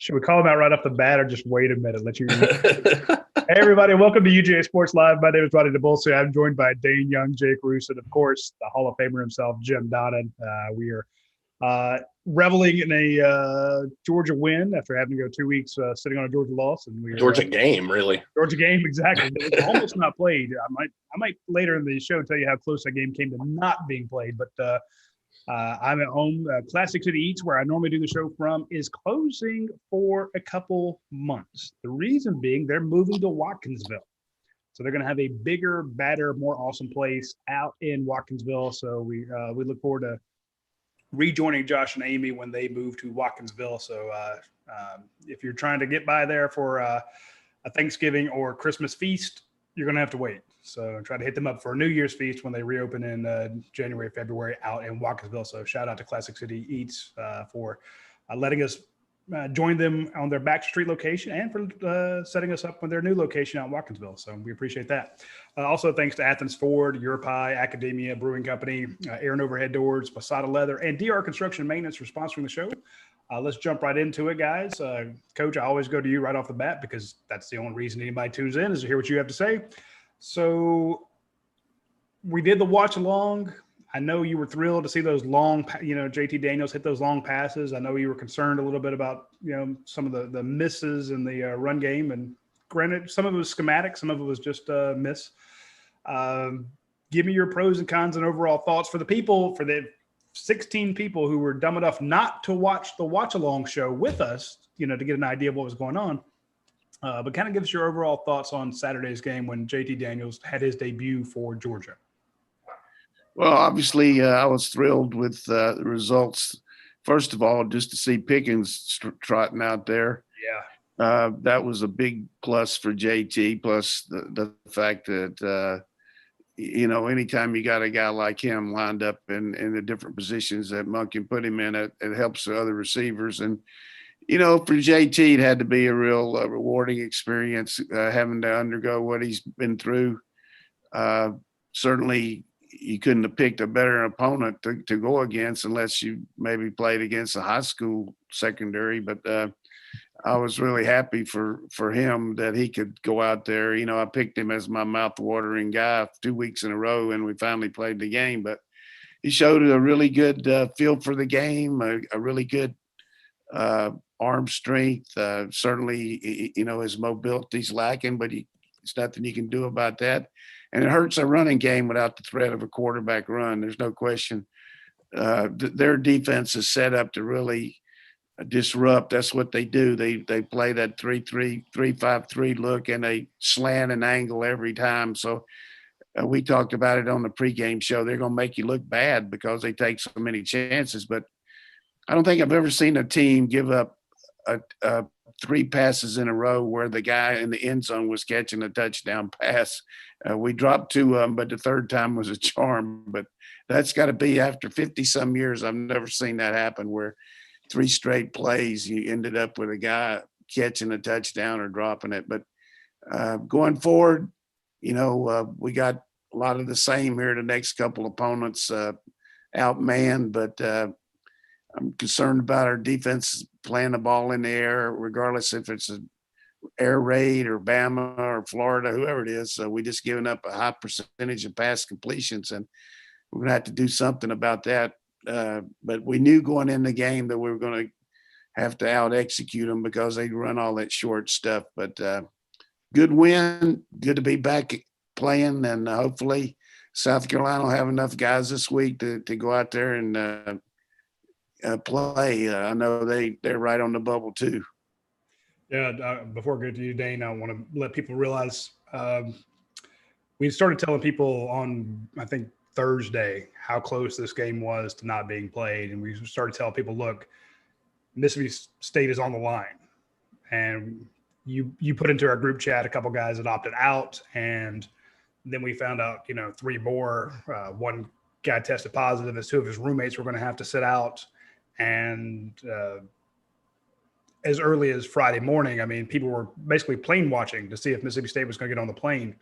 Should we call him out right off the bat or just wait a minute? Let you. Hey, everybody. Welcome to UGASports Live. My name is Rodney DeBolse. I'm joined by Dane Young, Jake Roos, and, of course, the Hall of Famer himself, Jim Donnan. We are reveling in a Georgia win after having to go 2 weeks sitting on a Georgia loss. And we Georgia game, really. Georgia game, exactly. It was almost not played. I might later in the show tell you how close that game came to not being played, but I'm at home. Classic City Eats, where I normally do the show from, is closing for a couple months. The reason being they're moving to Watkinsville. So they're going to have a bigger, better, more awesome place out in Watkinsville. So we look forward to rejoining Josh and Amy when they move to Watkinsville. So if you're trying to get by there for a Thanksgiving or Christmas feast, you're going to have to wait. So try to hit them up for a New Year's feast when they reopen in January, February out in Watkinsville. So shout out to Classic City Eats for letting us join them on their Backstreet location and for setting us up with their new location out in Watkinsville. So we appreciate that. Also, thanks to Athens Ford, Europi, Academia Brewing Company, Aaron Overhead Doors, Posada Leather, and DR Construction and Maintenance for sponsoring the show. Let's jump right into it, guys. Coach, I always go to you right off the bat because that's the only reason anybody tunes in is to hear what you have to say. So we did the watch along. I know you were thrilled to see those long, JT Daniels hit those long passes. I know you were concerned a little bit about, some of the misses in the run game. And granted, some of it was schematic, some of it was just miss. Give me your pros and cons and overall thoughts for the 16 people who were dumb enough not to watch the watch along show with us, to get an idea of what was going on. But kind of give us your overall thoughts on Saturday's game when JT Daniels had his debut for Georgia. Well, obviously, I was thrilled with the results. First of all, just to see Pickens trotting out there. Yeah. That was a big plus for JT, plus the fact that, anytime you got a guy like him lined up in the different positions that Monk can put him in, it helps the other receivers. And, for JT, it had to be a real rewarding experience having to undergo what he's been through. Certainly, you couldn't have picked a better opponent to go against unless you maybe played against a high school secondary. But I was really happy for him that he could go out there. I picked him as my mouth-watering guy 2 weeks in a row, and we finally played the game. But he showed a really good feel for the game, a really good arm strength. Certainly, his mobility's lacking, but there's nothing you can do about that. And it hurts a running game without the threat of a quarterback run. There's no question. Their defense is set up to really disrupt. That's what they do. They play that 3-3 look, and they slant and angle every time. So we talked about it on the pregame show. They're going to make you look bad because they take so many chances. But I don't think I've ever seen a team give up 3 passes in a row where the guy in the end zone was catching a touchdown pass. We dropped 2 of them, but the third time was a charm. But that's got to be after 50-some years. I've never seen that happen where 3 straight plays you ended up with a guy catching a touchdown or dropping it. But going forward, we got a lot of the same here. The next couple opponents outmanned, but I'm concerned about our defense playing the ball in the air, regardless if it's an air raid or Bama or Florida, whoever it is. So we just giving up a high percentage of pass completions, and we're going to have to do something about that. But we knew going in the game that we were going to have to out-execute them because they run all that short stuff. But good win, good to be back playing, and hopefully South Carolina will have enough guys this week to go out there and play. I know they're right on the bubble too. Yeah. Before I go to you, Dane, I want to let people realize we started telling people on, I think, Thursday how close this game was to not being played. And we started telling people, look, Mississippi State is on the line. And you put into our group chat a couple guys that opted out. And then we found out, 3 more. One guy tested positive as 2 of his roommates were going to have to sit out. And as early as Friday morning, people were basically plane watching to see if Mississippi State was going to get on the plane.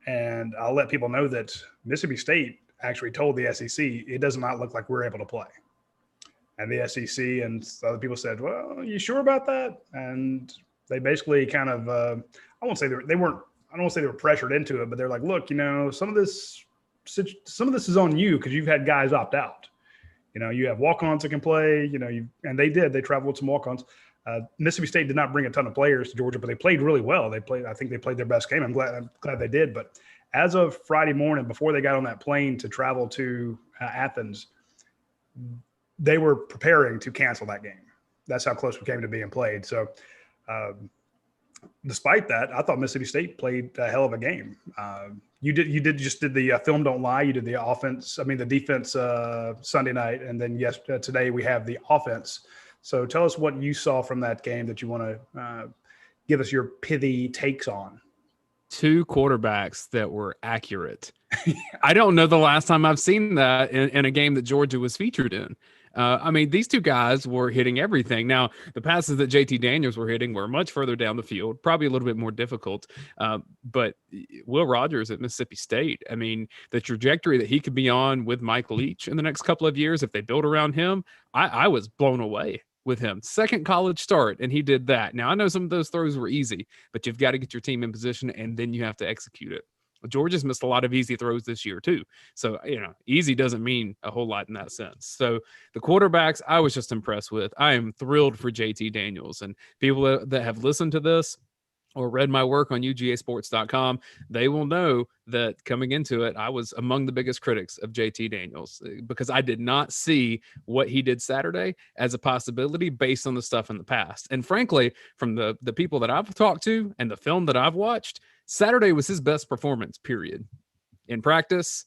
And I'll let people know that Mississippi State actually told the SEC it does not look like we're able to play. and the SEC, and other people said, "Well, are you sure about that?" And they basically kind of, I won't say they weren't. I don't want to say they were pressured into it, but they're like, "Look, some of this is on you because you've had guys opt out. You have walk-ons that can play. And they did. They traveled with some walk-ons. Mississippi State did not bring a ton of players to Georgia, but they played really well. I think they played their best game. I'm glad they did. But as of Friday morning, before they got on that plane to travel to Athens, they were preparing to cancel that game. That's how close we came to being played. So, despite that, I thought Mississippi State played a hell of a game. You did the film don't lie. You did the defense Sunday night, and then today we have the offense. So tell us what you saw from that game that you want to give us your pithy takes on. 2 quarterbacks that were accurate. I don't know the last time I've seen that in a game that Georgia was featured in. These 2 guys were hitting everything. Now, the passes that JT Daniels were hitting were much further down the field, probably a little bit more difficult. But Will Rogers at Mississippi State, the trajectory that he could be on with Mike Leach in the next couple of years, if they build around him, I was blown away with him. Second college start, and he did that. Now, I know some of those throws were easy, but you've got to get your team in position, and then you have to execute it. Georgia's missed a lot of easy throws this year too. So, easy doesn't mean a whole lot in that sense. So the quarterbacks, I was just impressed with. I am thrilled for JT Daniels, and people that have listened to this or read my work on UGASports.com, they will know that coming into it, I was among the biggest critics of JT Daniels because I did not see what he did Saturday as a possibility based on the stuff in the past. And frankly, from the people that I've talked to and the film that I've watched, Saturday was his best performance, period. In practice,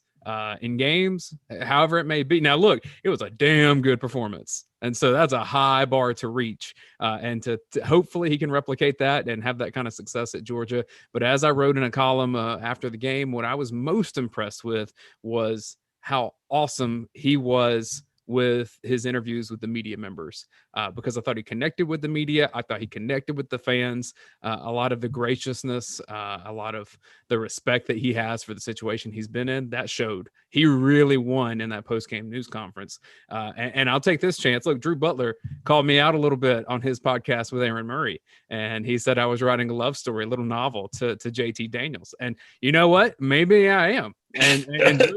in games, however it may be. Now, look, it was a damn good performance. And so that's a high bar to reach. And to hopefully he can replicate that and have that kind of success at Georgia. But as I wrote in a column after the game, what I was most impressed with was how awesome he was with his interviews with the media members, because I thought he connected with the media. I thought he connected with the fans, a lot of the graciousness, a lot of the respect that he has for the situation he's been in, that showed. He really won in that post-game news conference. And I'll take this chance. Look, Drew Butler called me out a little bit on his podcast with Aaron Murray, and he said I was writing a love story, a little novel to JT Daniels. And you know what? Maybe I am. And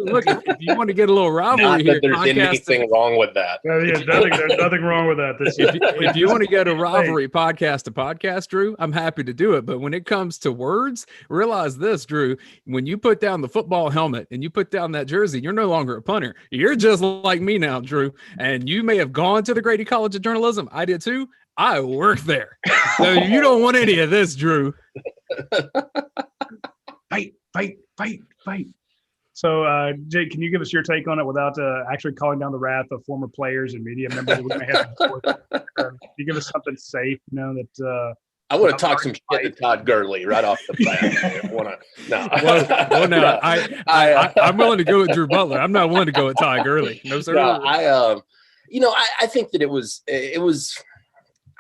look, if you want to get a little rivalry here, there's anything wrong with that. There's nothing wrong with that. If you want to get a rivalry podcast to podcast, Drew, I'm happy to do it. But when it comes to words, realize this, Drew, when you put down the football helmet and you put down that jersey, you're no longer a punter. You're just like me now, Drew. And you may have gone to the Grady College of Journalism. I did too. I work there. So you don't want any of this, Drew. Fight. So, Jake, can you give us your take on it without actually calling down the wrath of former players and media members? We may have can you give us something safe, that I want to talk some shit to Todd Gurley right off the bat. No. I'm willing to go with Drew Butler. I'm not willing to go with Todd Gurley. No, sir. No, I think that it was.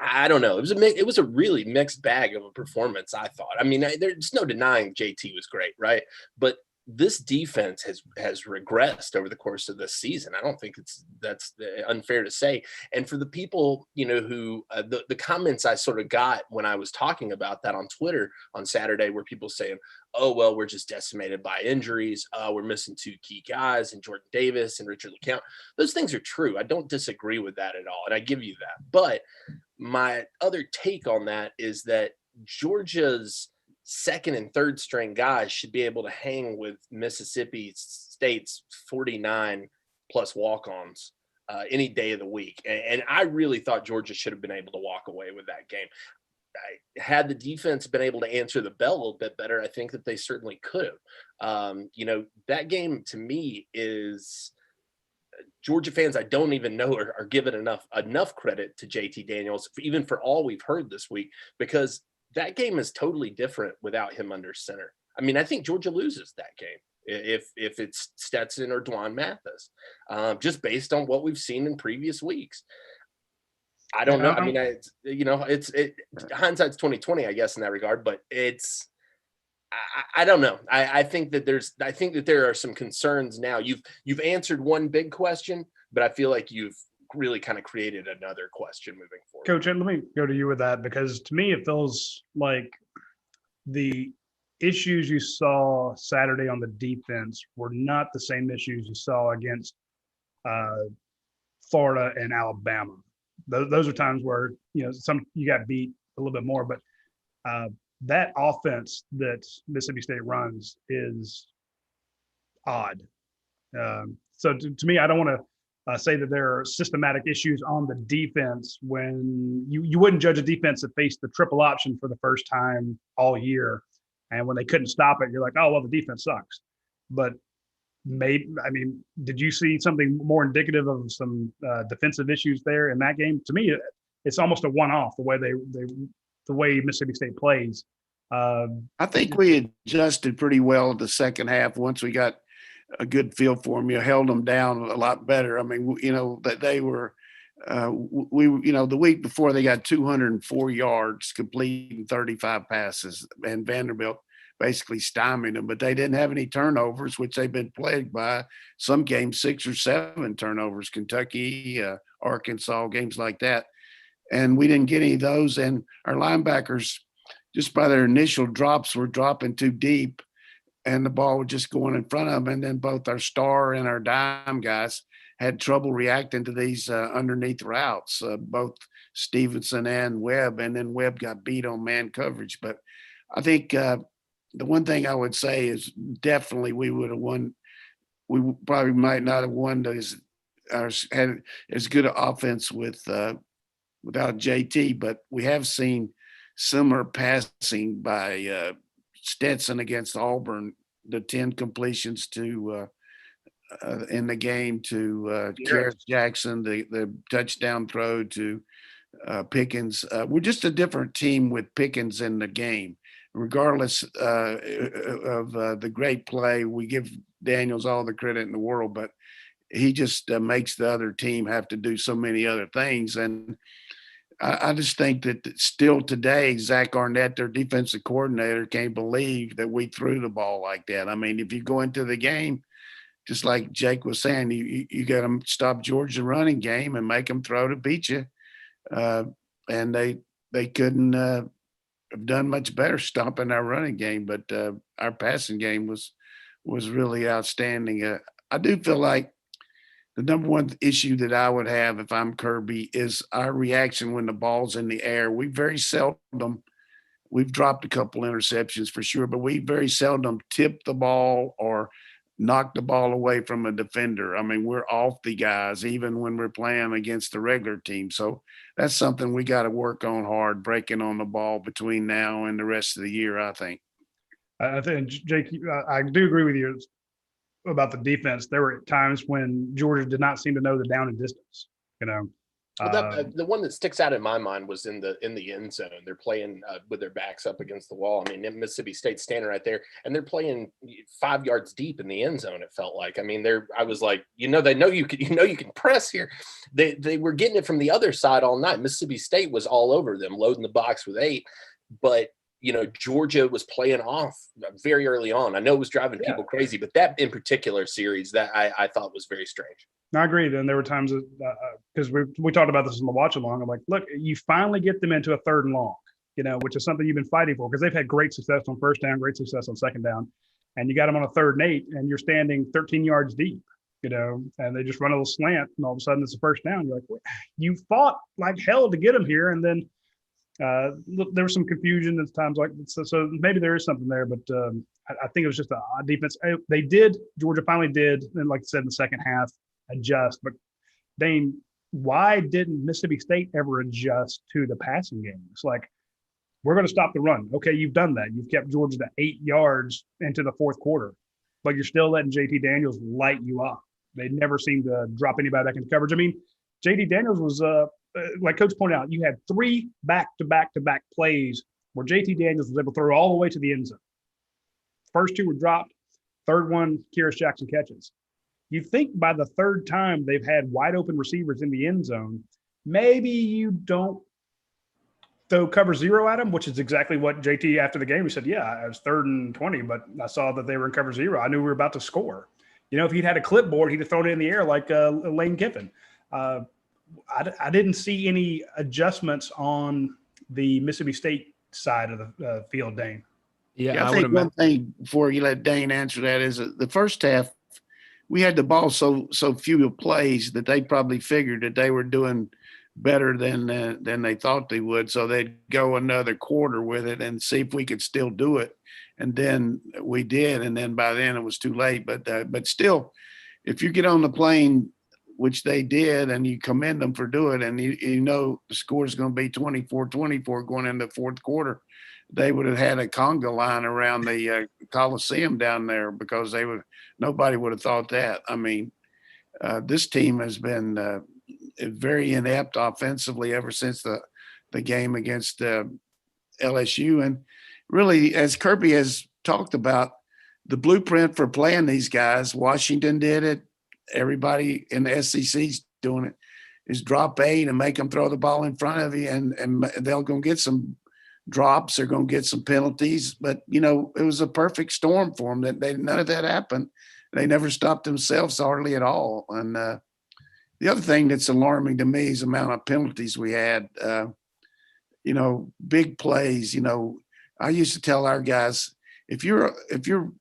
I don't know. It was a really mixed bag of a performance, I thought. There's no denying JT was great, right? But this defense has regressed over the course of this season. I don't think that's unfair to say. And for the people, who the comments I sort of got when I was talking about that on Twitter on Saturday, were people saying, "Oh, well, we're just decimated by injuries. We're missing 2 key guys in Jordan Davis and Richard LeCount." Those things are true. I don't disagree with that at all, and I give you that. But my other take on that is that Georgia's second and third string guys should be able to hang with Mississippi State's 49 plus walk-ons any day of the week. And I really thought Georgia should have been able to walk away with that game. Had the defense been able to answer the bell a little bit better, I think that they certainly could have. That game to me is Georgia fans I don't even know are giving enough credit to JT Daniels, even for all we've heard this week, because that game is totally different without him under center. I think Georgia loses that game if it's Stetson or Dwan Mathis, just based on what we've seen in previous weeks. I don't know. Hindsight's 20/20, I guess, in that regard. But I don't know. I think that there are some concerns now. You've answered one big question, but I feel like you've really kind of created another question moving forward. Coach, let me go to you with that, because to me it feels like the issues you saw Saturday on the defense were not the same issues you saw against Florida and Alabama. Those are times where, you know, you got beat a little bit more, but that offense that Mississippi State runs is odd. So to me, I don't want to say that there are systematic issues on the defense when you wouldn't judge a defense that faced the triple option for the first time all year. And when they couldn't stop it, you're like, oh, well, the defense sucks. But did you see something more indicative of some defensive issues there in that game? To me, it's almost a one-off the way Mississippi State plays. I think we adjusted pretty well the second half once we got a good feel for them. You held them down a lot better. I mean, you know, that they were the week before they got 204 yards, completing 35 passes, and Vanderbilt basically stymied them, but they didn't have any turnovers, which they've been plagued by. Some games 6 or 7 turnovers, Kentucky, Arkansas, games like that. And we didn't get any of those. And our linebackers, just by their initial drops, were dropping too deep, and the ball was just going in front of them. And then both our star and our dime guys had trouble reacting to these underneath routes, both Stevenson and Webb. And then Webb got beat on man coverage. But I think the one thing I would say is definitely we would have won. We probably might not have won had as good an offense without JT, but we have seen similar passing by Stetson against Auburn, the 10 completions to in the game to Karras Jackson, the touchdown throw to Pickens. We're just a different team with Pickens in the game. Regardless of the great play, we give Daniels all the credit in the world, but he just makes the other team have to do so many other things. And I just think that still today, Zach Arnett, their defensive coordinator, can't believe that we threw the ball like that. I mean, if you go into the game, just like Jake was saying, you got to stop Georgia's running game and make them throw to beat you. And they couldn't have done much better stopping our running game, but our passing game was really outstanding. I do feel like the number one issue that I would have if I'm Kirby is our reaction when the ball's in the air. We've dropped a couple interceptions for sure, but we very seldom tip the ball or knock the ball away from a defender. I mean, we're off the guys, even when we're playing against the regular team. So that's something we got to work on hard, breaking on the ball between now and the rest of the year, I think. I think, Jake, I do agree with you about the defense. There were times when Georgia did not seem to know the down and distance, you know. Well, the one that sticks out in my mind was in the end zone. They're playing with their backs up against the wall. I mean, Mississippi State standing right there, and they're playing 5 yards deep in the end zone. It felt like. I mean, I was like, they know you can press here. They were getting it from the other side all night. Mississippi State was all over them, loading the box with 8, but Georgia was playing off very early on. I know it was driving people crazy, but that in particular series that I thought was very strange. I agree. And there were times because we talked about this in the watch along. I'm like, look, you finally get them into a 3rd and long, which is something you've been fighting for, because they've had great success on 1st down, great success on 2nd down, and you got them on a 3rd and 8, and you're standing 13 yards deep, and they just run a little slant, and all of a sudden it's a 1st down. You're like, well, you fought like hell to get them here, and then there was some confusion at times, like so maybe there is something there, but I think it was just a odd defense. Georgia finally did, and like I said in the second half, adjust. But Dane, why didn't Mississippi State ever adjust to the passing game? It's like, we're going to stop the run. Okay, you've done that. You've kept Georgia to 8 yards into the 4th quarter, but you're still letting JT Daniels light you up. They never seem to drop anybody back into coverage. I mean, JT Daniels was like Coach pointed out, you had 3 back-to-back plays where JT Daniels was able to throw all the way to the end zone. First 2 were dropped. 3rd one, Karras Jackson catches. You think by the 3rd time they've had wide open receivers in the end zone, maybe you don't throw cover 0 at them, which is exactly what JT after the game, he said, yeah, it was 3rd and 20, but I saw that they were in cover 0. I knew we were about to score. If he'd had a clipboard, he'd have thrown it in the air like Lane Kiffin. I didn't see any adjustments on the Mississippi State side of the field, Dane. Yeah, I would think one thing before you let Dane answer that is the first half, we had the ball so few plays that they probably figured that they were doing better than they thought they would. So they'd go another quarter with it and see if we could still do it. And then we did, and then by then it was too late. But still, if you get on the plane, which they did, and you commend them for doing it, and you know the score is going to be 24-24 going into the fourth quarter, they would have had a conga line around the Coliseum down there because nobody would have thought that. I mean, this team has been very inept offensively ever since the game against LSU. And really, as Kirby has talked about, the blueprint for playing these guys, Washington did it. Everybody in the SEC's doing it, is drop 8 and make them throw the ball in front of you, and they're going to get some drops. They're going to get some penalties. But, you know, it was a perfect storm for them. None of that happened. They never stopped themselves hardly at all. And the other thing that's alarming to me is the amount of penalties we had. You know, big plays. You know, I used to tell our guys, if you're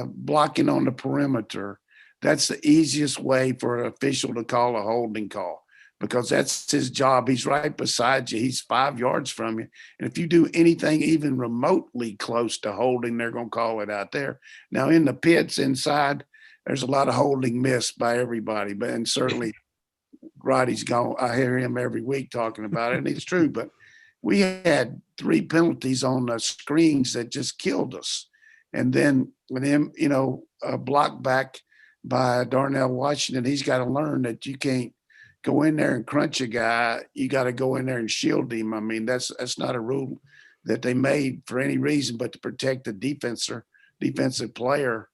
blocking on the perimeter, that's the easiest way for an official to call a holding call, because that's his job. He's right beside you. He's 5 yards from you. And if you do anything even remotely close to holding, they're going to call it out there. Now, in the pits inside, there's a lot of holding missed by everybody. And certainly Roddy's gone. I hear him every week talking about it, and it's true. But we had 3 penalties on the screens that just killed us. And then with him, you know, blocked back by Darnell Washington, he's got to learn that you can't go in there and crunch a guy. You got to go in there and shield him. I mean, that's not a rule that they made for any reason but to protect the defensive player.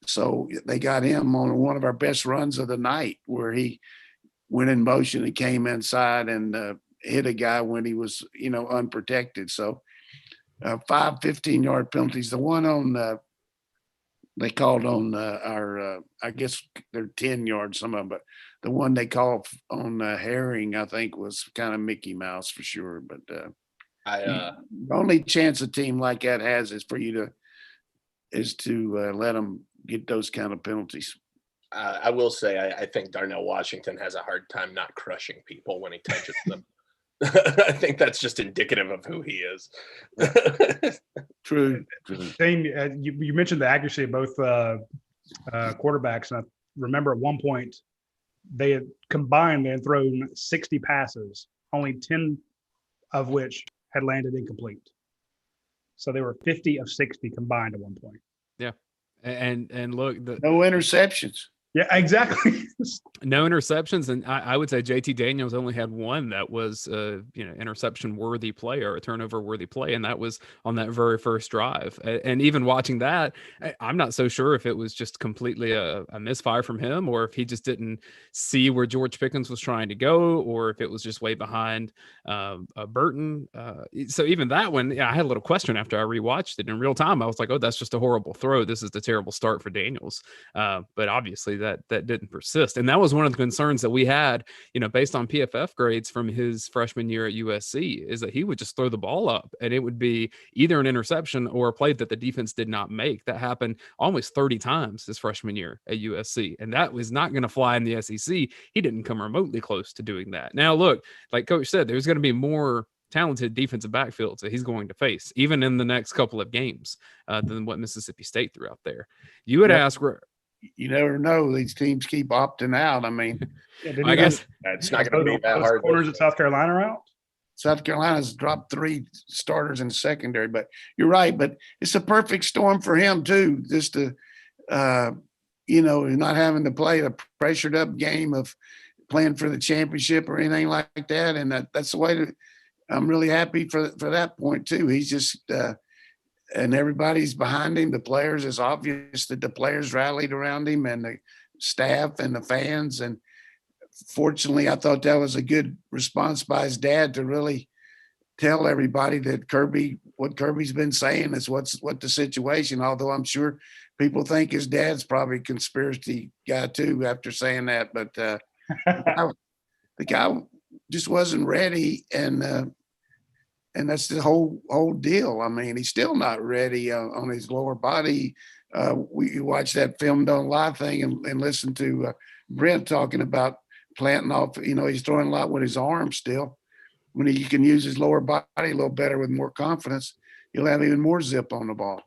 So they got him on one of our best runs of the night, where he went in motion and came inside and hit a guy when he was, you know, unprotected. So 5 15-yard penalties. The one on they called on our I guess they're 10 yards, some of them, but the one they called on Herring, I think, was kind of Mickey Mouse for sure. But the only chance a team like that has is to let them get those kind of penalties. I will say I think Darnell Washington has a hard time not crushing people when he touches them. I think that's just indicative of who he is. True. Shane, you mentioned the accuracy of both quarterbacks, and I remember at one point they had thrown 60 passes, only 10 of which had landed incomplete. So they were 50 of 60 combined at one point. Yeah, and look, no interceptions. Yeah, exactly. No interceptions, and I would say JT Daniels only had one that was interception worthy play or a turnover worthy play, and that was on that very first drive. And even watching that, I'm not so sure if it was just completely a misfire from him, or if he just didn't see where George Pickens was trying to go, or if it was just way behind Burton. So even that one, I had a little question after I rewatched it in real time. I was like, oh, that's just a horrible throw. This is the terrible start for Daniels. But obviously that didn't persist. And that was one of the concerns that we had, based on PFF grades from his freshman year at USC, is that he would just throw the ball up and it would be either an interception or a play that the defense did not make. That happened almost 30 times his freshman year at USC. And that was not going to fly in the SEC. He didn't come remotely close to doing that. Now, look, like Coach said, there's going to be more talented defensive backfields that he's going to face, even in the next couple of games, than what Mississippi State threw out there. You would ask where – you never know. These teams keep opting out. I mean, I guess it's not going to be that hard. Corners at South Carolina are out. South Carolina's dropped 3 starters in secondary, but you're right. But it's a perfect storm for him too, just to, not having to play a pressured up game of playing for the championship or anything like that. And that's the way I'm really happy for that point too. He's just, and everybody's behind him. The players, it's obvious that the players rallied around him, and the staff and the fans. And fortunately, I thought that was a good response by his dad to really tell everybody that what Kirby's been saying is what the situation. Although I'm sure people think his dad's probably a conspiracy guy too after saying that. But the guy just wasn't ready, and that's the whole deal. I mean, he's still not ready on his lower body. We watched that film done live thing and listen to Brent talking about planting off. He's throwing a lot with his arms still. When he can use his lower body a little better with more confidence, he'll have even more zip on the ball.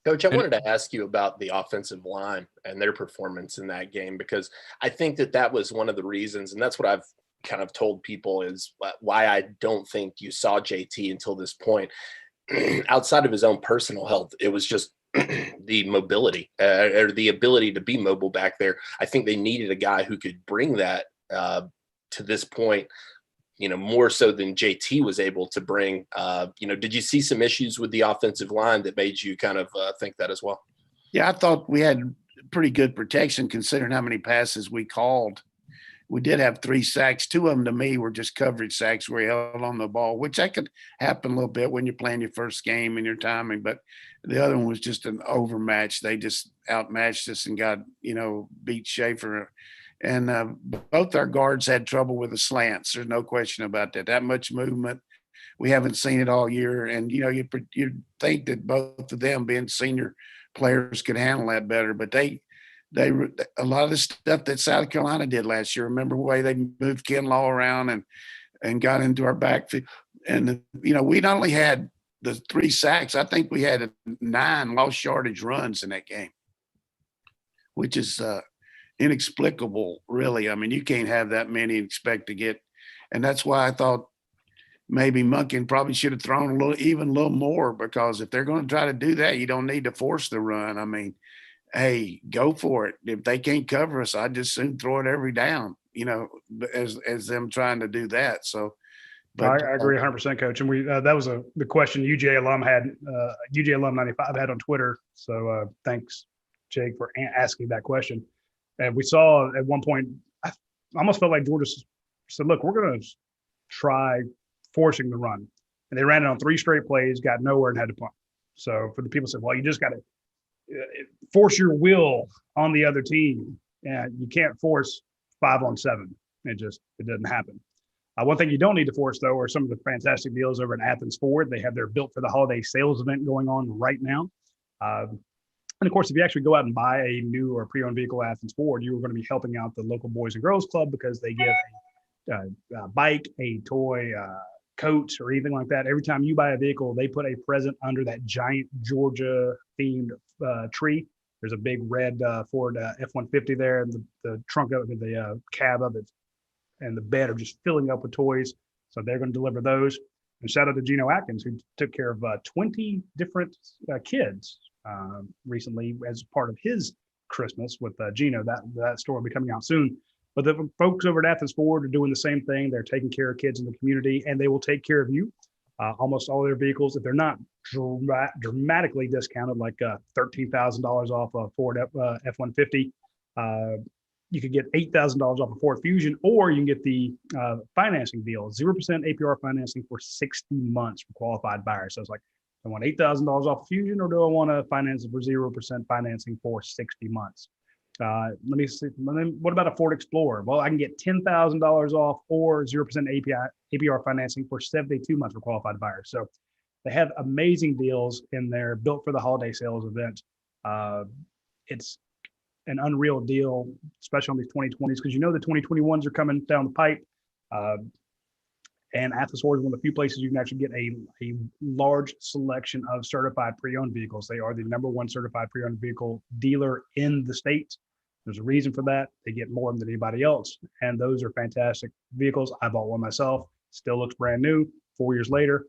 Coach, I wanted to ask you about the offensive line and their performance in that game, because I think that was one of the reasons, and that's what I've kind of told people is why I don't think you saw JT until this point. Outside of his own personal health, it was just the mobility or the ability to be mobile back there. I think they needed a guy who could bring that to this point, more so than JT was able to bring. Did you see some issues with the offensive line that made you kind of think that as well? Yeah, I thought we had pretty good protection considering how many passes we called. We did have 3 sacks. 2 of them to me were just coverage sacks where he held on the ball, which that could happen a little bit when you're playing your first game and your timing. But the other one was just an overmatch. They just outmatched us and got, beat Schaefer. And both our guards had trouble with the slants. There's no question about that. That much movement, we haven't seen it all year. And, you think that both of them being senior players could handle that better. But they a lot of the stuff that South Carolina did last year. Remember the way they moved Kinlaw around and got into our backfield. And, we not only had the 3 sacks, I think we had 9 lost yardage runs in that game, which is inexplicable, really. I mean, you can't have that many and expect to get. And that's why I thought maybe Monken probably should have thrown a little more, because if they're going to try to do that, you don't need to force the run. I mean, hey, go for it. If they can't cover us, I'd just soon throw it every down, as them trying to do that. So, but I agree 100%, Coach. And we that was the question UGA alum had, UGA alum 95 had on Twitter. So thanks, Jake, for asking that question. And we saw at one point, I almost felt like Georgia said, look, we're going to try forcing the run. And they ran it on 3 straight plays, got nowhere, and had to punt. So for the people said, well, you just got to force your will on the other team. And you can't force 5-on-7. It doesn't happen. One thing you don't need to force, though, are some of the fantastic deals over at Athens Ford. They have their Built for the Holiday sales event going on right now. And of course, if you actually go out and buy a new or pre-owned vehicle at Athens Ford, you are going to be helping out the local Boys and Girls Club, because they give a bike, a toy, coat, or anything like that. Every time you buy a vehicle, they put a present under that giant Georgia-themed tree. There's a big red Ford F-150 there, and the trunk of it, the cab of it, and the bed are just filling up with toys. So they're going to deliver those. And shout out to Gino Atkins, who took care of 20 different kids recently as part of his Christmas with Gino. That store will be coming out soon. But the folks over at Athens Ford are doing the same thing. They're taking care of kids in the community, and they will take care of you. Almost all their vehicles, if they're not dramatically discounted, like $13,000 off a Ford F-150, you could get $8,000 off a Ford Fusion, or you can get the financing deal, 0% APR financing for 60 months for qualified buyers. So it's like, I want $8,000 off a Fusion, or do I want to finance it for 0% financing for 60 months? Let me see. What about a Ford Explorer? Well, I can get $10,000 off or 0% APR financing for 72 months for qualified buyers. So they have amazing deals in their Built for the Holiday sales event. It's an unreal deal, especially on these 2020s, because the 2021s are coming down the pipe. And Athens Ford is one of the few places you can actually get a large selection of certified pre-owned vehicles. They are the #1 certified pre-owned vehicle dealer in the state. There's a reason for that. They get more than anybody else. And those are fantastic vehicles. I bought one myself. Still looks brand new 4 years later.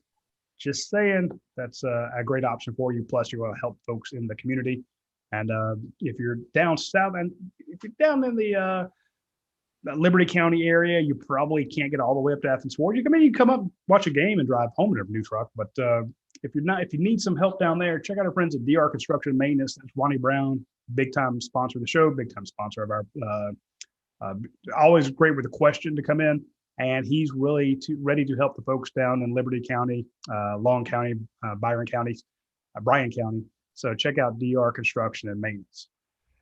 Just saying, that's a great option for you. Plus, you're going to help folks in the community. And if you're down south, and if you're down in the Liberty County area, you probably can't get all the way up to Athens Ford. You can come up, watch a game, and drive home in a new truck. But if you need some help down there, check out our friends at DR Construction and Maintenance. That's Ronnie Brown, big time sponsor of the show, big time sponsor of our. Always great with a question to come in, and he's really ready to help the folks down in Liberty County, Long County, Bryan County. So check out DR Construction and Maintenance.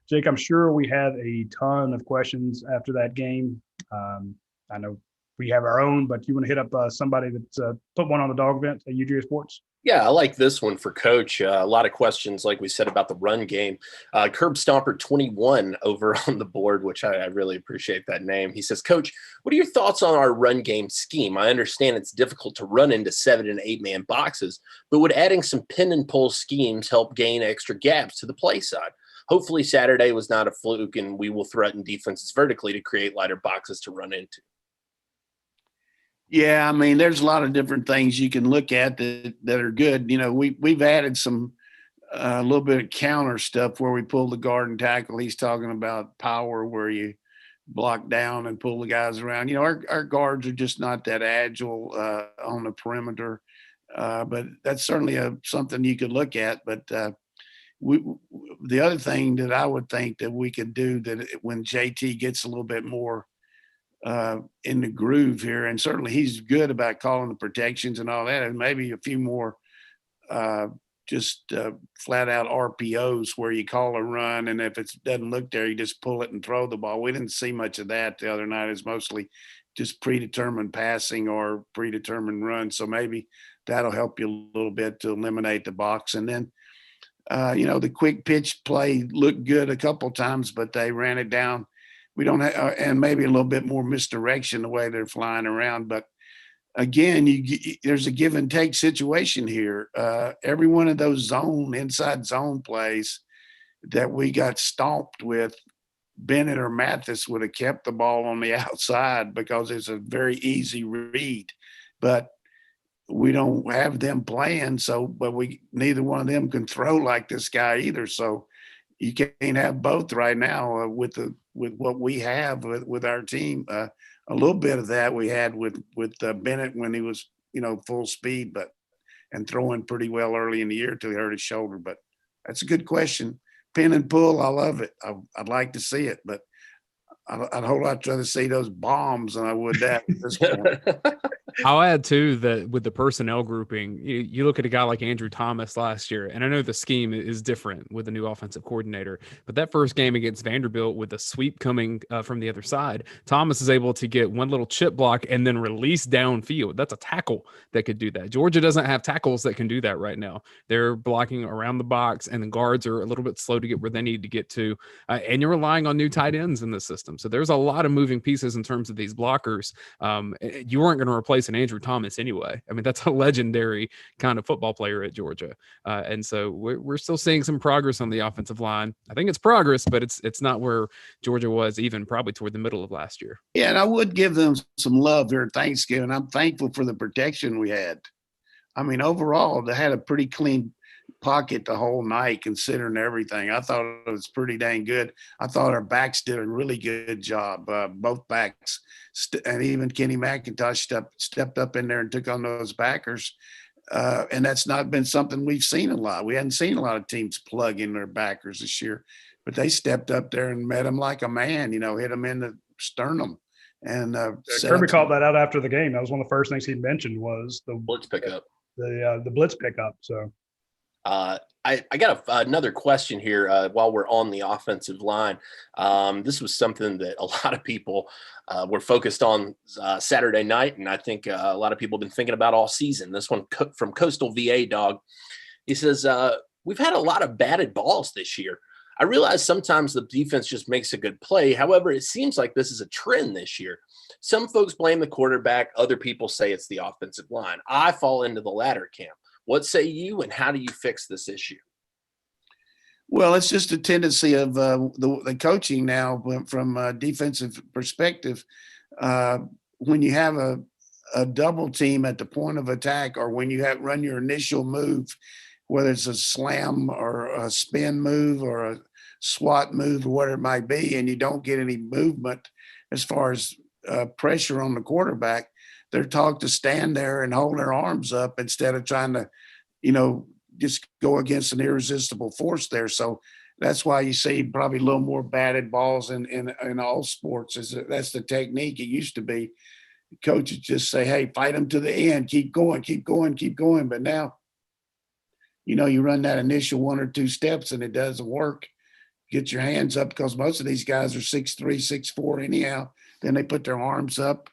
Jake, I'm sure we had a ton of questions after that game. I know we have our own, but you want to hit up somebody that's put one on the dog vent at UGASports? Yeah, I like this one for Coach. A lot of questions, like we said, about the run game. Curb Stomper 21 over on the board, which I really appreciate that name. He says, Coach, what are your thoughts on our run game scheme? I understand it's difficult to run into 7 and 8 man boxes, but would adding some pin and pull schemes help gain extra gaps to the play side? Hopefully Saturday was not a fluke, and we will threaten defenses vertically to create lighter boxes to run into. Yeah, I mean, there's a lot of different things you can look at that are good. You know, we've added some a little bit of counter stuff where we pull the guard and tackle. He's talking about power where you block down and pull the guys around. You know, our guards are just not that agile on the perimeter, but that's certainly something you could look at. But the other thing that I would think that we could do that when JT gets a little bit more in the groove here, and certainly he's good about calling the protections and all that, and maybe a few more just flat out RPOs where you call a run, and if it doesn't look there, you just pull it and throw the ball. We didn't see much of that the other night. It's mostly just predetermined passing or predetermined run. So maybe that'll help you a little bit to eliminate the box. And then, you know, the quick pitch play looked good a couple times, but they ran it down. We don't have, and maybe a little bit more misdirection the way they're flying around. But again, there's a give and take situation here. Every one of those inside zone plays that we got stomped with, Bennett or Mathis would have kept the ball on the outside because it's a very easy read. But we don't have them playing, but neither one of them can throw like this guy either. So you can't have both right now with what we have with our team. A little bit of that we had with Bennett when he was, you know, full speed, and throwing pretty well early in the year till he hurt his shoulder. But that's a good question. Pin and pull, I love it. I'd like to see it, but I'd a whole lot rather see those bombs than I would that at this point. I'll add too that with the personnel grouping, you look at a guy like Andrew Thomas last year, and I know the scheme is different with the new offensive coordinator, but that first game against Vanderbilt with the sweep coming from the other side, Thomas is able to get one little chip block and then release downfield. That's a tackle that could do that. Georgia doesn't have tackles that can do that right now. They're blocking around the box, and the guards are a little bit slow to get where they need to get to, and you're relying on new tight ends in the system. So there's a lot of moving pieces in terms of these blockers. You weren't going to replace an Andrew Thomas anyway. I mean, that's a legendary kind of football player at Georgia. And so we're still seeing some progress on the offensive line. I think it's progress, but it's not where Georgia was even probably toward the middle of last year. Yeah, and I would give them some love here at Thanksgiving. I'm thankful for the protection we had. I mean, overall, they had a pretty clean pocket the whole night considering everything. I thought it was pretty dang good. I thought our backs did a really good job, both backs, and even Kenny McIntosh stepped up in there and took on those backers, and that's not been something we've seen a lot. We hadn't seen a lot of teams plug in their backers this year, but they stepped up there and met them like a man, you know, hit them in the sternum. And Kirby called that out after the game. That was one of the first things he mentioned was the blitz pickup. The blitz pickup. So I got another question here while we're on the offensive line. This was something that a lot of people were focused on Saturday night, and I think a lot of people have been thinking about all season. This one from Coastal VA Dog. He says, we've had a lot of batted balls this year. I realize sometimes the defense just makes a good play. However, it seems like this is a trend this year. Some folks blame the quarterback. Other people say it's the offensive line. I fall into the latter camp. What say you, and how do you fix this issue? Well, it's just a tendency of the coaching now from a defensive perspective. When you have a double team at the point of attack, or when you run your initial move, whether it's a slam or a spin move or a swat move or whatever it might be, and you don't get any movement as far as pressure on the quarterback, they're taught to stand there and hold their arms up instead of trying to, you know, just go against an irresistible force there. So that's why you see probably a little more batted balls in all sports. That's the technique. It used to be coaches just say, hey, fight them to the end, keep going, keep going, keep going. But now, you know, you run that initial 1 or 2 steps and it doesn't work. Get your hands up because most of these guys are 6'3", 6'4" anyhow. Then they put their arms up.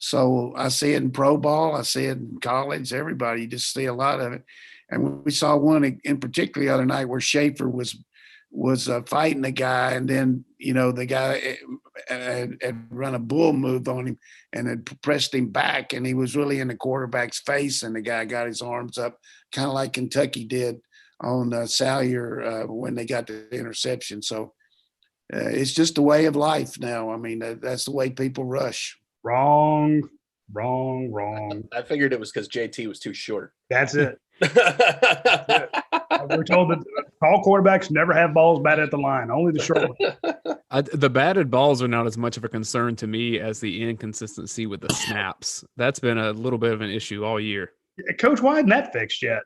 So I see it in pro ball. I see it in college. Everybody, you just see a lot of it. And we saw one in particular the other night where Schaefer was fighting the guy, and then the guy had run a bull move on him and had pressed him back, and he was really in the quarterback's face, and the guy got his arms up, kind of like Kentucky did on Salyer when they got the interception. So it's just a way of life now. I mean, that's the way people rush. Wrong. I figured it was because JT was too short. That's it. We're told that tall quarterbacks never have balls batted at the line, only the short ones. The batted balls are not as much of a concern to me as the inconsistency with the snaps. That's been a little bit of an issue all year. Coach, why isn't that fixed yet?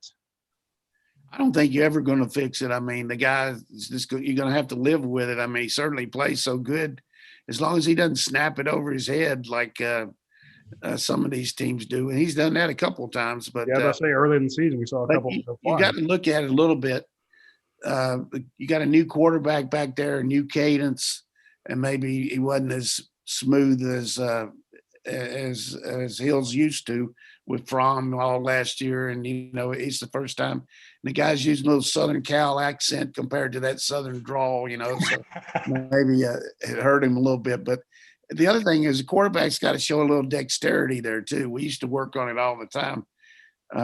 I don't think you're ever going to fix it. I mean, the guy is just you're going to have to live with it. I mean, he certainly plays so good, as long as he doesn't snap it over his head like some of these teams do, and he's done that a couple of times. But I say early in the season we saw a couple. You got to look at it a little bit. You got a new quarterback back there, a new cadence, and maybe he wasn't as smooth as Hill's used to with Fromm all last year, and it's the first time. And the guy's using a little Southern Cal accent compared to that Southern drawl, so maybe it hurt him a little bit. But the other thing is the quarterback's got to show a little dexterity there too. We used to work on it all the time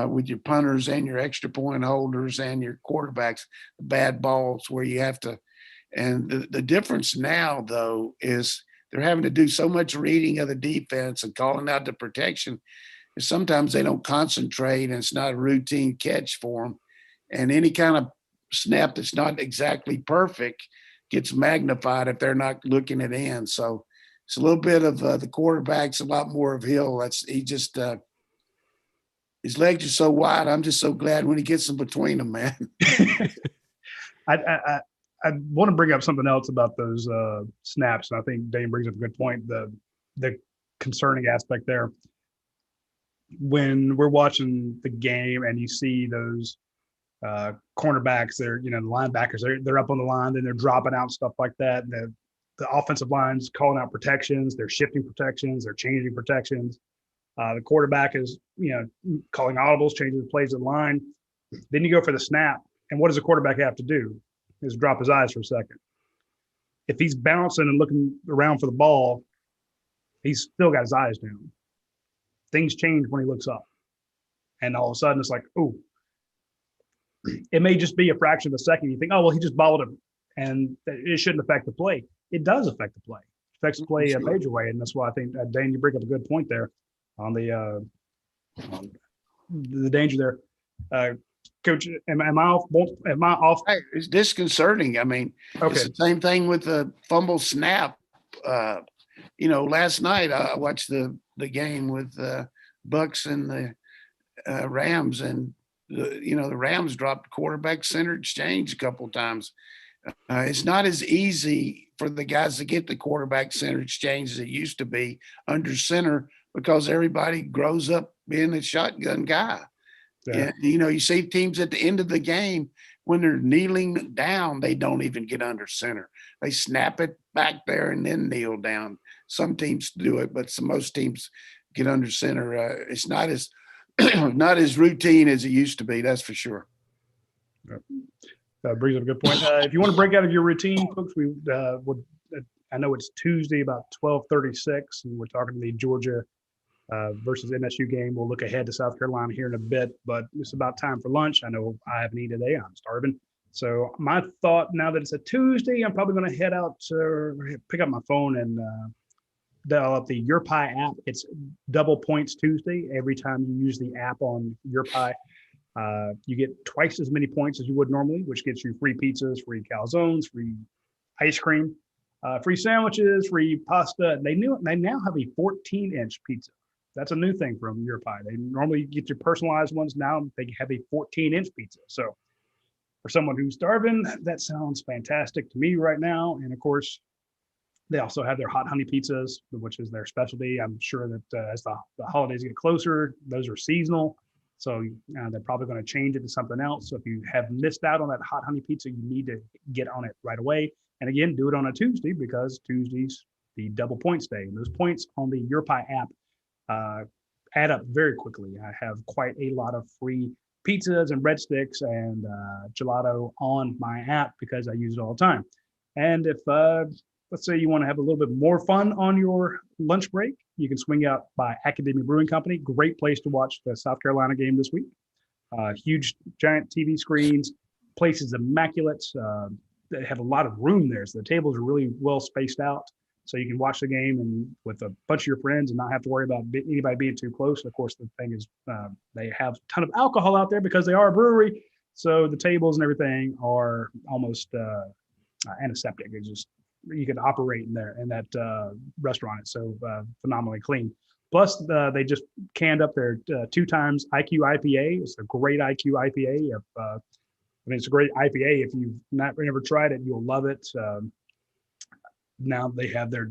with your punters and your extra point holders and your quarterbacks, bad balls where you have to. And the difference now, though, is they're having to do so much reading of the defense and calling out the protection. Sometimes they don't concentrate, and it's not a routine catch for them. And any kind of snap that's not exactly perfect gets magnified if they're not looking it in. So it's a little bit of the quarterback's, a lot more of Hill. He just his legs are so wide. I'm just so glad when he gets them between them, man. I want to bring up something else about those snaps, and I think Dane brings up a good point. The concerning aspect there, when we're watching the game and you see those cornerbacks, they're the linebackers, they're up on the line, then they're dropping out, stuff like that. And the offensive line's calling out protections, they're shifting protections, they're changing protections. The quarterback is calling audibles, changing the plays of the line. Then you go for the snap, and what does the quarterback have to do? Is drop his eyes for a second. If he's bouncing and looking around for the ball, he's still got his eyes down. Things change when he looks up. And all of a sudden it's like, oh, it may just be a fraction of a second. You think, oh, well, he just balled him and it shouldn't affect the play. It does affect the play. It affects the play a major way. And that's why I think, Dane, you bring up a good point there on the danger there. Coach, am I off? It's disconcerting. I mean, It's the same thing with the fumble snap. Last night I watched the game with Bucks and the Rams, and the Rams dropped quarterback center exchange a couple of times. It's not as easy for the guys to get the quarterback center exchange as it used to be under center, because everybody grows up being a shotgun guy. Yeah. You see teams at the end of the game, when they're kneeling down, they don't even get under center. They snap it back there and then kneel down. Some teams do it, but most teams get under center. It's not as not as routine as it used to be. That's for sure. That brings up a good point. If you want to break out of your routine, folks, we would. I know it's Tuesday about 12:36, and we're talking the Georgia versus MSU game. We'll look ahead to South Carolina here in a bit, but it's about time for lunch. I know I haven't eaten today. I'm starving. So my thought, now that it's a Tuesday, I'm probably going to head out to pick up my phone and dial up the YourPie app. It's Double Points Tuesday. Every time you use the app on YourPie, you get twice as many points as you would normally, which gets you free pizzas, free calzones, free ice cream, free sandwiches, free pasta. They now have a 14-inch pizza. That's a new thing from YourPie. They normally get your personalized ones. Now they have a 14-inch pizza. So for someone who's starving, that sounds fantastic to me right now. And of course, they also have their hot honey pizzas, which is their specialty. I'm sure that as the holidays get closer, those are seasonal. So they're probably going to change it to something else. So if you have missed out on that hot honey pizza, you need to get on it right away. And again, do it on a Tuesday, because Tuesday's the Double Points Day. And those points on the YourPie app add up very quickly. I have quite a lot of free pizzas and breadsticks and gelato on my app because I use it all the time. And if let's say you want to have a little bit more fun on your lunch break, you can swing out by Academy Brewing Company. Great place to watch the South Carolina game this week. Huge, giant TV screens. Place is immaculate. They have a lot of room there, so the tables are really well spaced out. So you can watch the game and with a bunch of your friends and not have to worry about anybody being too close. Of course, the thing is they have a ton of alcohol out there because they are a brewery. So the tables and everything are almost antiseptic. It's just you can operate in there in that restaurant. It's so phenomenally clean. Plus, they just canned up their 2 times IQ IPA. It's a great IQ IPA. It's a great IPA. If you've never tried it, you'll love it. Now they have their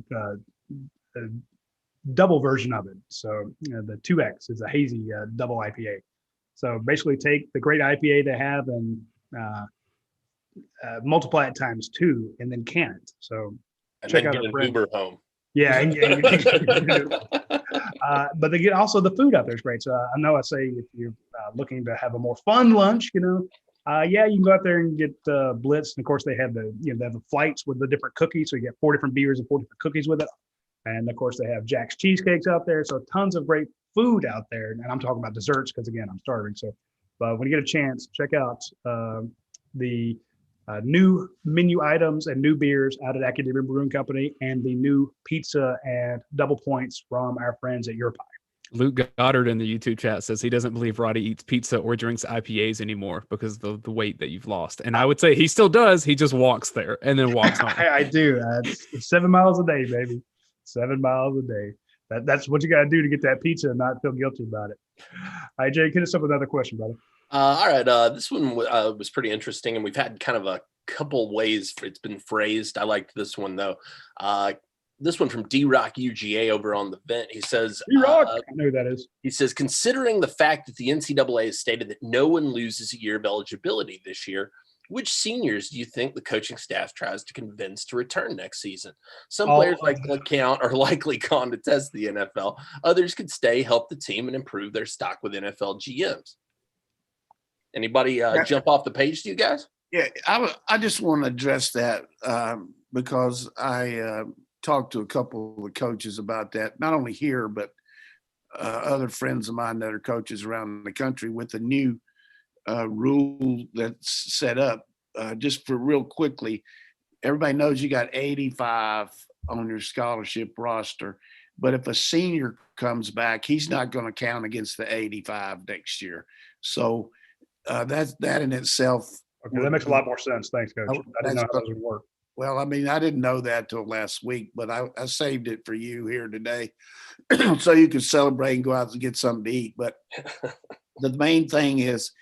double version of it. So the 2X is a hazy double IPA. So basically take the great IPA they have and multiply it times 2 and then can it. So and check then out get an Uber home. Yeah. But they get also the food out there is great. So I know I say if you're looking to have a more fun lunch, yeah, you can go out there and get Blitz. And of course, they have they have the flights with the different cookies. So you get 4 different beers and 4 different cookies with it. And of course, they have Jack's cheesecakes out there. So tons of great food out there. And I'm talking about desserts because, again, I'm starving. So, but when you get a chance, check out the new menu items and new beers out at Academy Brewing Company and the new pizza and double points from our friends at Your Pie. Luke Goddard in the YouTube chat says he doesn't believe Roddy eats pizza or drinks IPAs anymore because of the weight that you've lost. And I would say he still does. He just walks there and then walks home. I do. It's 7 miles a day, baby. 7 miles a day. That's what you got to do to get that pizza and not feel guilty about it. All right, Jay, hit us up with another question, brother. All right. This one was pretty interesting, and we've had kind of a couple ways it's been phrased. I liked this one, though. This one from D-Rock UGA over on the vent. He says, D-Rock, I know who that is. He says, considering the fact that the NCAA has stated that no one loses a year of eligibility this year, which seniors do you think the coaching staff tries to convince to return next season? Some players like LeCount are likely gone to test the NFL. Others could stay, help the team, and improve their stock with NFL GMs. Anybody jump off the page to you guys? Yeah, I just want to address that because I talked to a couple of the coaches about that, not only here, but other friends of mine that are coaches around the country with the new rule that's set up. Just for real quickly, everybody knows you got 85 on your scholarship roster, but if a senior comes back, he's not going to count against the 85 next year. So that in itself. Okay, that makes a lot more sense. Thanks, Coach. I didn't know how that would work. Well, I mean, I didn't know that till last week, but I saved it for you here today so you can celebrate and go out and get something to eat. But the main thing is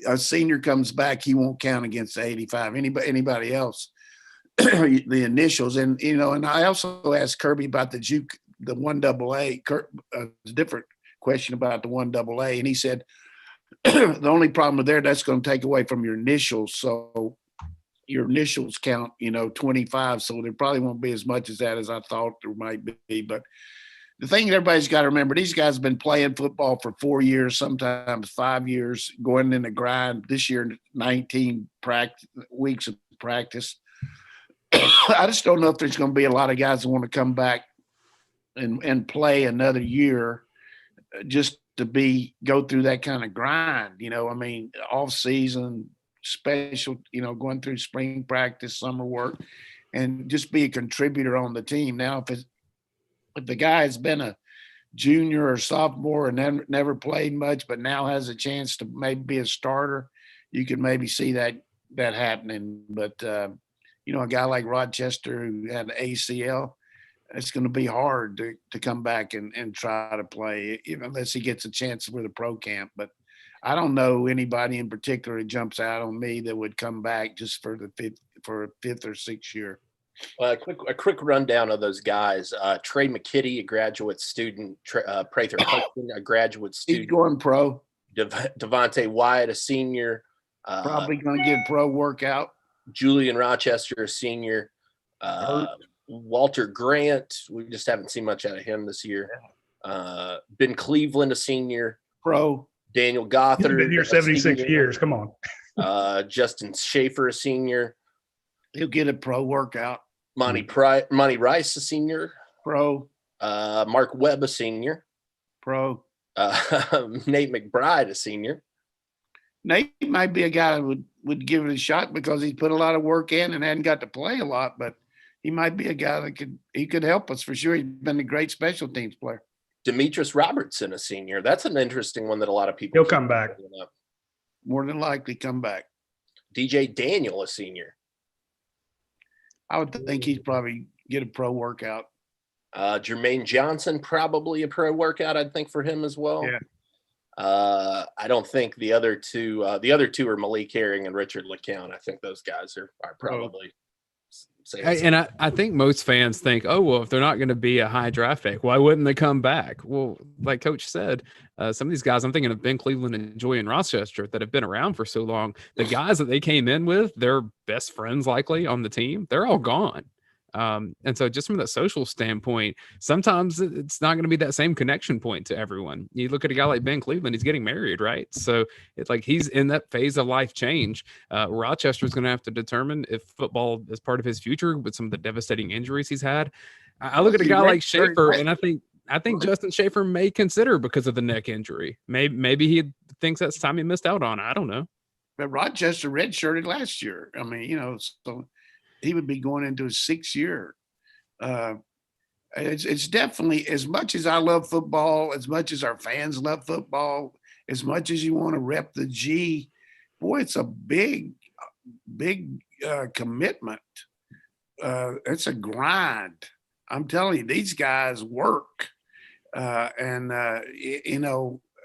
a senior comes back, he won't count against the 85. Anybody else, the initials. And, and I also asked Kirby about the 1AA, a different question about the 1AA. And he said, the only problem with that's going to take away from your initials. So your initials count, 25. So there probably won't be as much as that as I thought there might be. But the thing that everybody's got to remember, these guys have been playing football for 4 years, sometimes 5 years, going in the grind. This year, 19 weeks of practice. I just don't know if there's going to be a lot of guys that want to come back and play another year just to go through that kind of grind, off season, special, going through spring practice, summer work, and just be a contributor on the team. Now, if the guy has been a junior or sophomore and never played much, but now has a chance to maybe be a starter, you could maybe see that happening. But, a guy like Rochester who had an ACL, it's going to be hard to come back and try to play, unless he gets a chance with a pro camp. But I don't know anybody in particular that jumps out on me that would come back just for a fifth or sixth year. Well, a quick rundown of those guys. Trey McKitty, a graduate student. Prather Hudson, a graduate student. He's going pro. Devontae Wyatt, a senior. Probably going to get pro workout. Julian Rochester, a senior. Walter Grant, we just haven't seen much out of him this year. Ben Cleveland, a senior. Pro. Daniel He's Gothard. been here 76 years. Come on. Justin Schaefer, a senior. He'll get a pro workout. Monty Rice, a senior. Pro. Mark Webb, a senior. Pro. Nate McBride, a senior. Nate might be a guy that would give it a shot because he's put a lot of work in and hadn't got to play a lot, but he might be a guy that could help us for sure. He's been a great special teams player. Demetrius Robertson, a senior. That's an interesting one that a lot of people. He'll come back. More than likely come back. DJ Daniel, a senior. I would think he'd probably get a pro workout. Jermaine Johnson, probably a pro workout, I'd think, for him as well. Yeah. I don't think the other two are Malik Herring and Richard LeCount. I think those guys are probably. And I think most fans think, oh, well, if they're not going to be a high draft pick, why wouldn't they come back? Well, like Coach said, some of these guys, I'm thinking of Ben Cleveland and Julian Rochester that have been around for so long. The guys that they came in with, their best friends likely on the team, they're all gone. And so just from that social standpoint, sometimes it's not going to be that same connection point to everyone. You look at a guy like Ben Cleveland, he's getting married, right? So it's like he's in that phase of life change. Rochester's going to have to determine if football is part of his future with some of the devastating injuries he's had. I look at a guy like Schaefer, and I think Justin Schaefer may consider because of the neck injury. Maybe he thinks that's time he missed out on. I don't know. But Rochester redshirted last year. I mean, so he would be going into his 6th year. It's definitely, as much as I love football, as much as our fans love football, as much as you want to rep the G, boy, it's a big commitment. It's a grind. I'm telling you, these guys work.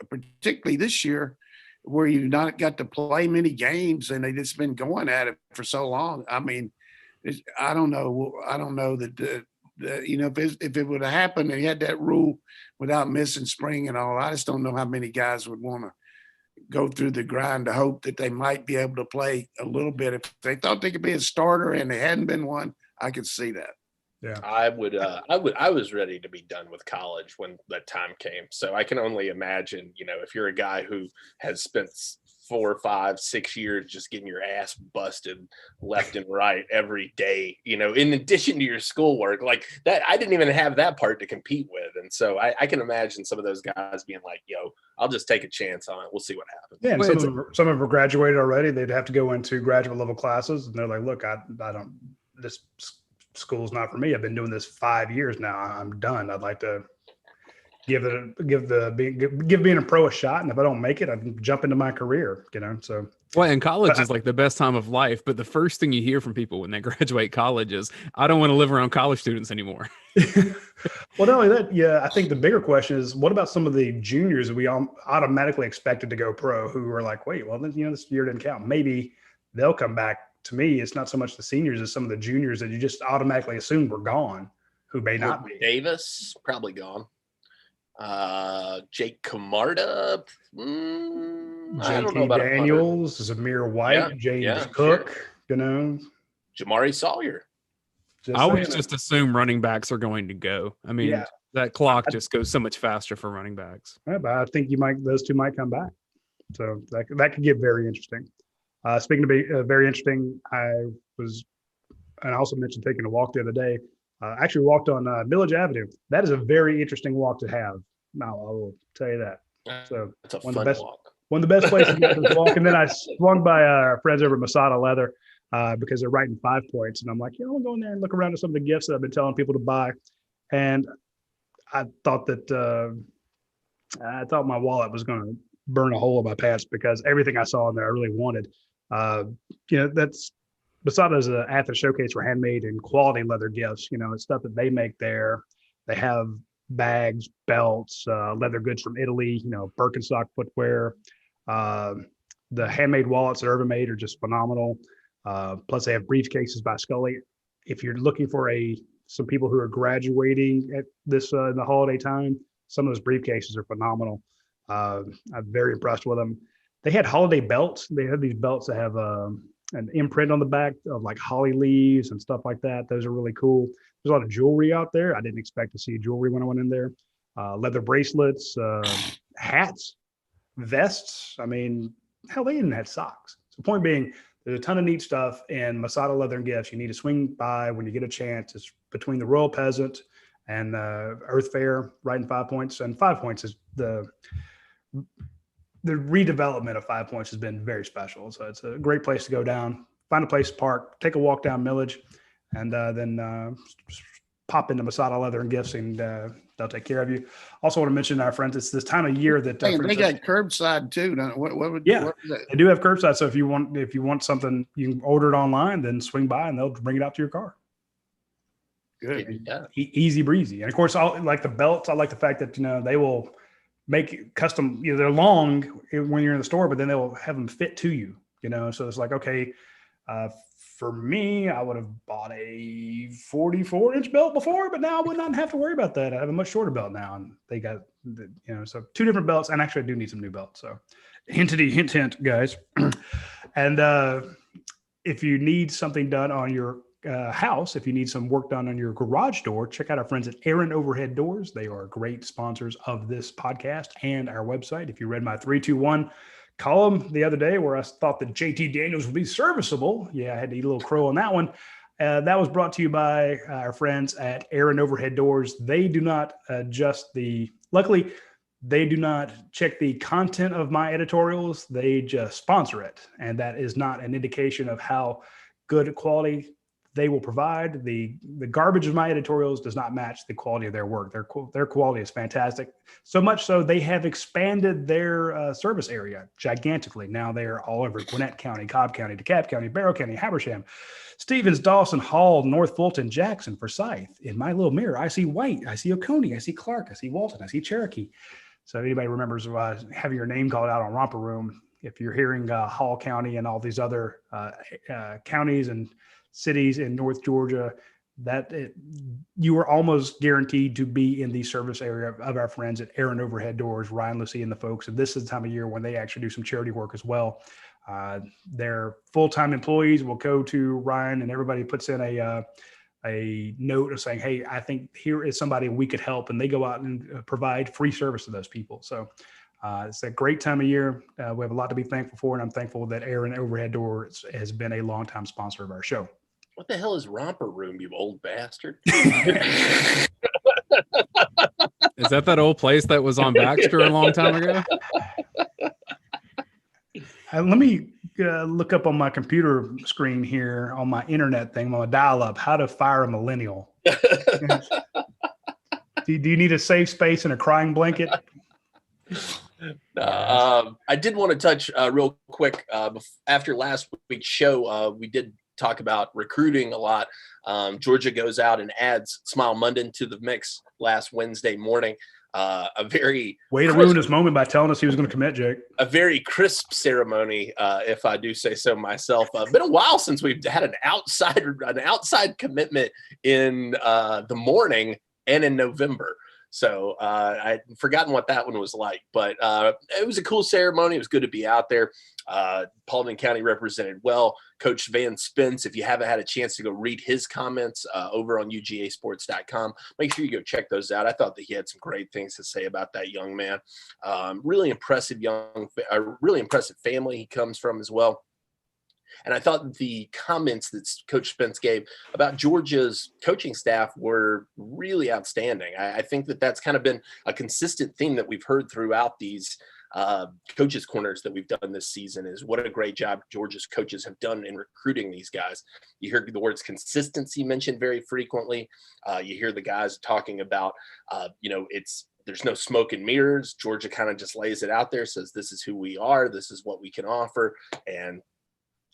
Particularly this year, where you've not got to play many games and they've just been going at it for so long. I mean, I don't know that if it would have happened and he had that rule without missing spring and all, I just don't know how many guys would want to go through the grind to hope that they might be able to play a little bit. If they thought they could be a starter and they hadn't been one, I could see that. Yeah, I was ready to be done with college when that time came. So I can only imagine, if you're a guy who has spent 4, 5, 6 years just getting your ass busted left and right every day, in addition to your schoolwork, like that, I didn't even have that part to compete with. And so I can imagine some of those guys being like, yo, I'll just take a chance on it. We'll see what happens. Yeah, and some of them are graduated already. They'd have to go into graduate level classes, and they're like, look, I don't, this school's not for me. I've been doing this 5 years now. I'm done. I'd like to give being a pro a shot, and if I don't make it, I can jump into my career. So well, and college is like the best time of life, but the first thing you hear from people when they graduate college is, I don't want to live around college students anymore. Well, not only that, yeah, I think the bigger question is, what about some of the juniors that we automatically expected to go pro, who are like, wait, well, then this year didn't count. Maybe they'll come back. To me, it's not so much the seniors as some of the juniors that you just automatically assumed were gone, who may not be. Davis probably gone. Jake Camarda, JT Daniels, Zamir White, James Cook, Jamari Sawyer. I would just assume running backs are going to go. I mean, that clock just goes so much faster for running backs. Yeah, but I think those two might come back. So that could get very interesting. Speaking of very interesting, and I also mentioned taking a walk the other day. Actually walked on Village Avenue. That is a very interesting walk to have. Now, I will tell you that. So it's a fun walk. One of the best places to get to walk. And then I swung by our friends over at Masada Leather because they're writing 5 points. And I'm like, I'll go in there and look around at some of the gifts that I've been telling people to buy. And I thought my wallet was going to burn a hole in my pants because everything I saw in there I really wanted. That's Masada is an Athens showcase for handmade and quality leather gifts. It's stuff that they make there. They have bags, belts, leather goods from Italy, Birkenstock footwear. The handmade wallets that Urban made are just phenomenal. Plus they have briefcases by Scully. If you're looking for some people who are graduating at this in the holiday time, some of those briefcases are phenomenal. I'm very impressed with them. They had holiday belts. They had these belts that have an imprint on the back of like holly leaves and stuff like that. Those are really cool. There's a lot of jewelry out there. I didn't expect to see jewelry when I went in there. leather bracelets, hats, vests. I mean, hell, they even had socks. So point being, there's a ton of neat stuff in Masada Leather and Gifts. You need to swing by when you get a chance. It's between the Royal Peasant and Earth Fair, right in 5 Points. And 5 Points is the redevelopment of 5 Points has been very special. So it's a great place to go down, find a place to park, take a walk down Millage, and then pop into Masada Leather and Gifts, and they'll take care of you. Also want to mention our friends, it's this time of year that they got curbside too. What is that? They do have curbside. So if you want something, you can order it online, then swing by and they'll bring it out to your car. Good. Yeah. Easy breezy. And of course, I like the belts. I like the fact that, they will make custom, they're long when you're in the store, but then they will have them fit to you, so it's like, okay, for me, I would have bought a 44-inch belt before, but now I would not have to worry about that. I have a much shorter belt now, and they got, so 2 different belts. And actually I do need some new belts. So hint, guys. And if you need something done on your house, if you need some work done on your garage door, check out our friends at Aaron Overhead Doors. They are great sponsors of this podcast and our website. If you read my 321 column the other day where I thought that JT Daniels would be serviceable, I had to eat a little crow on that one. That was brought to you by our friends at Aaron Overhead Doors. They do not luckily, they do not check the content of my editorials. They just sponsor it. And that is not an indication of how good quality they will provide. The garbage of my editorials does not match the quality of their work. Their quality is fantastic. So much so they have expanded their service area gigantically. Now they're all over Gwinnett County, Cobb County, DeKalb County, Barrow County, Habersham, Stevens, Dawson, Hall, North Fulton, Jackson, Forsyth. In my little mirror, I see White, I see Oconee, I see Clark, I see Walton, I see Cherokee. So if anybody remembers having your name called out on Romper Room, if you're hearing Hall County and all these other counties and cities in North Georgia, you are almost guaranteed to be in the service area of our friends at Aaron Overhead Doors, Ryan Lucy and the folks. And this is the time of year when they actually do some charity work as well. Their full-time employees will go to Ryan, and everybody puts in a note of saying, hey, I think here is somebody we could help. And they go out and provide free service to those people. So it's a great time of year. We have a lot to be thankful for, and I'm thankful that Aaron Overhead Doors has been a longtime sponsor of our show. What the hell is Romper Room, you old bastard? Is that old place that was on Baxter a long time ago? Let me look up on my computer screen here on my internet thing, on my dial-up, how to fire a millennial. Do you need a safe space and a crying blanket? I did want to touch real quick. After last week's show, we did talk about recruiting a lot. Georgia goes out and adds Smile Munden to the mix last Wednesday morning. A very way to ruin this moment by telling us he was going to commit, Jake. A very crisp ceremony, if I do say so myself. Been a while since we've had an outside commitment in the morning and in November. So I'd forgotten what that one was like, but it was a cool ceremony. It was good to be out there. Paulding County represented well. Coach Van Spence, if you haven't had a chance to go read his comments over on UGASports.com, make sure you go check those out. I thought that he had some great things to say about that young man. Really impressive family he comes from as well. And I thought the comments that Coach Spence gave about Georgia's coaching staff were really outstanding. I think that that's kind of been a consistent theme that we've heard throughout these coaches' corners that we've done this season, is what a great job Georgia's coaches have done in recruiting these guys. You hear the words consistency mentioned very frequently. You hear the guys talking about, there's no smoke and mirrors. Georgia kind of just lays it out there, says this is who we are, this is what we can offer, and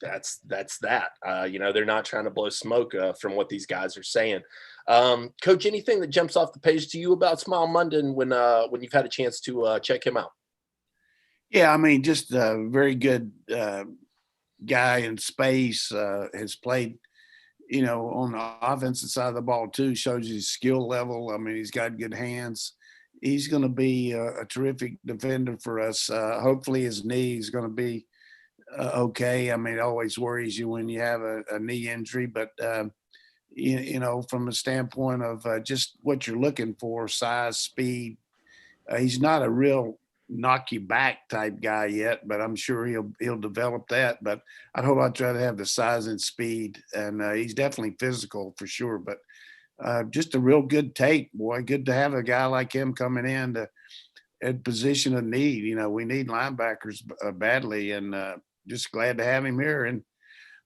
that's that. They're not trying to blow smoke from what these guys are saying. Coach, anything that jumps off the page to you about Smile Munden when you've had a chance to check him out? Yeah, I mean, just a very good guy in space, has played, on the offensive side of the ball too, shows his skill level. I mean, he's got good hands. He's going to be a terrific defender for us. Hopefully his knee is going to be okay. I mean, it always worries you when you have a knee injury, but from a standpoint of just what you're looking for, size, speed, He's not a real knock you back type guy yet, but I'm sure he'll develop that. But I'd hope I'd try to have the size and speed, and he's definitely physical for sure. But just a real good take, boy. Good to have a guy like him coming in at position of need. We need linebackers badly, and just glad to have him here. And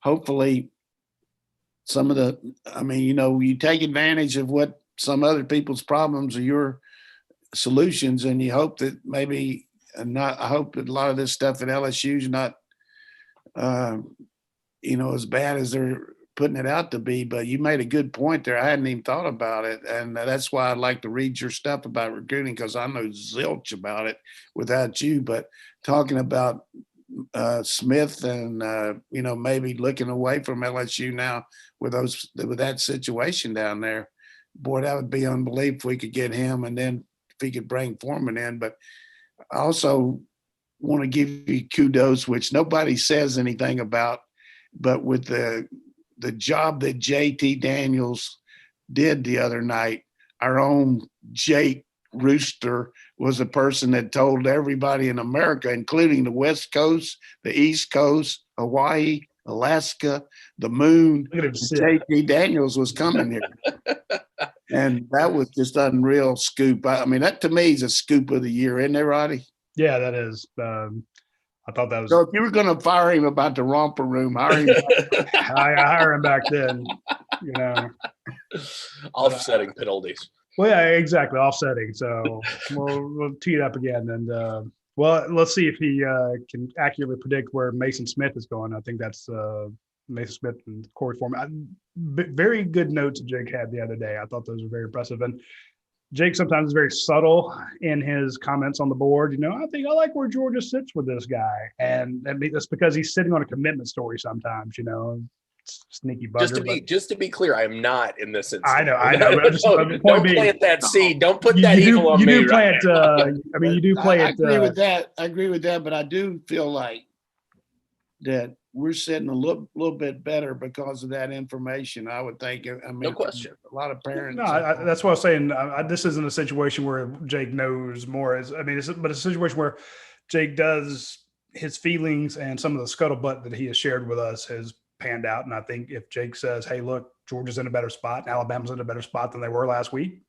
hopefully you take advantage of what some other people's problems are your solutions, and you hope that I hope that a lot of this stuff at LSU is not, as bad as they're putting it out to be. But you made a good point there. I hadn't even thought about it. And that's why I'd like to read your stuff about recruiting, because I know zilch about it without you. But talking about Smith and, maybe looking away from LSU now with that situation down there, boy, that would be unbelievable if we could get him, and then if he could bring Foreman in. But I also want to give you kudos, which nobody says anything about, but with the job that JT Daniels did the other night, our own Jake Rooster was a person that told everybody in America, including the West Coast, the East Coast, Hawaii, Alaska, the moon, JT Daniels was coming here. And that was just unreal scoop. I mean, that to me is a scoop of the year, isn't it, Roddy? Yeah, that is. I thought that was. So if you were going to fire him about the romper room, hire him. I hire him back then. Offsetting penalties. Well, yeah, exactly, offsetting. So we'll tee it up again, and let's see if he can accurately predict where Mason Smith is going. I think that's Mason Smith and Corey Foreman. Very good notes Jake had the other day. I thought those were very impressive. And Jake sometimes is very subtle in his comments on the board. I think I like where Georgia sits with this guy. And that's because he's sitting on a commitment story sometimes, sneaky bugger. Just to be clear, I am not in this instance. I know. But don't plant that seed. Don't put that evil on me. You do play it. You do play it. I agree with that. I agree with that. But I do feel like that we're sitting a little bit better because of that information. I would think. No question. A lot of parents. No, that's what I was saying. This isn't a situation where Jake knows more. But it's a situation where Jake does his feelings, and some of the scuttlebutt that he has shared with us has panned out. And I think if Jake says, "Hey, look, Georgia's in a better spot, and Alabama's in a better spot than they were last week,"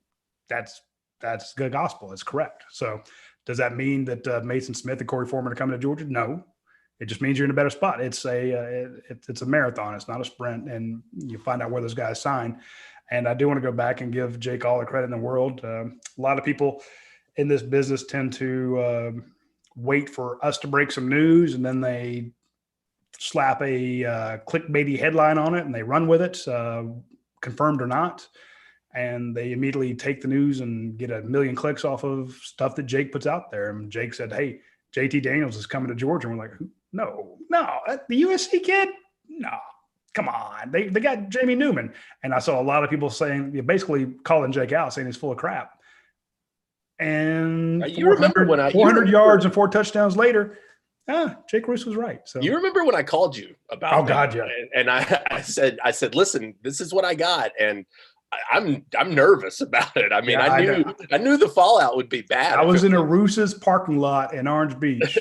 that's good gospel. It's correct. So, does that mean that Mason Smith and Corey Foreman are coming to Georgia? No. It just means you're in a better spot. It's a marathon. It's not a sprint, and you find out where those guys sign. And I do want to go back and give Jake all the credit in the world. A lot of people in this business tend to wait for us to break some news, and then they slap a clickbaity headline on it, and they run with it, confirmed or not. And they immediately take the news and get 1 million clicks off of stuff that Jake puts out there. And Jake said, "Hey, JT Daniels is coming to Georgia." And we're like, no, the USC kid? No, come on. They got Jamie Newman. And I saw a lot of people basically calling Jake out, saying he's full of crap. And you remember when 400 yards and 4 touchdowns later, Jake Roos was right. So you remember when I called you about? Oh God, yeah. And I said, listen, this is what I got, and I'm nervous about it. I mean, yeah, I knew the fallout would be bad. I was in a Roos's parking lot in Orange Beach,